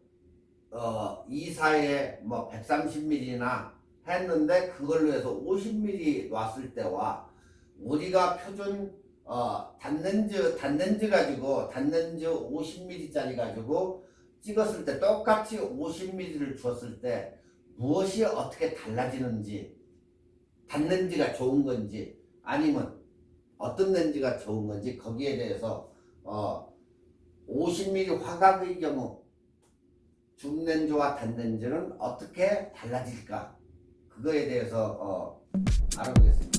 2사에 130mm나 했는데 그걸로 해서 50mm 놨을 때와 우리가 표준 단렌즈 가지고 단렌즈 50mm짜리 가지고 찍었을 때 똑같이 50mm를 주었을 때 무엇이 어떻게 달라지는지, 단렌즈가 좋은 건지 아니면 어떤 렌즈가 좋은 건지 거기에 대해서 50mm 화각의 경우 줌렌즈와 단렌즈는 어떻게 달라질까, 그거에 대해서 알아보겠습니다.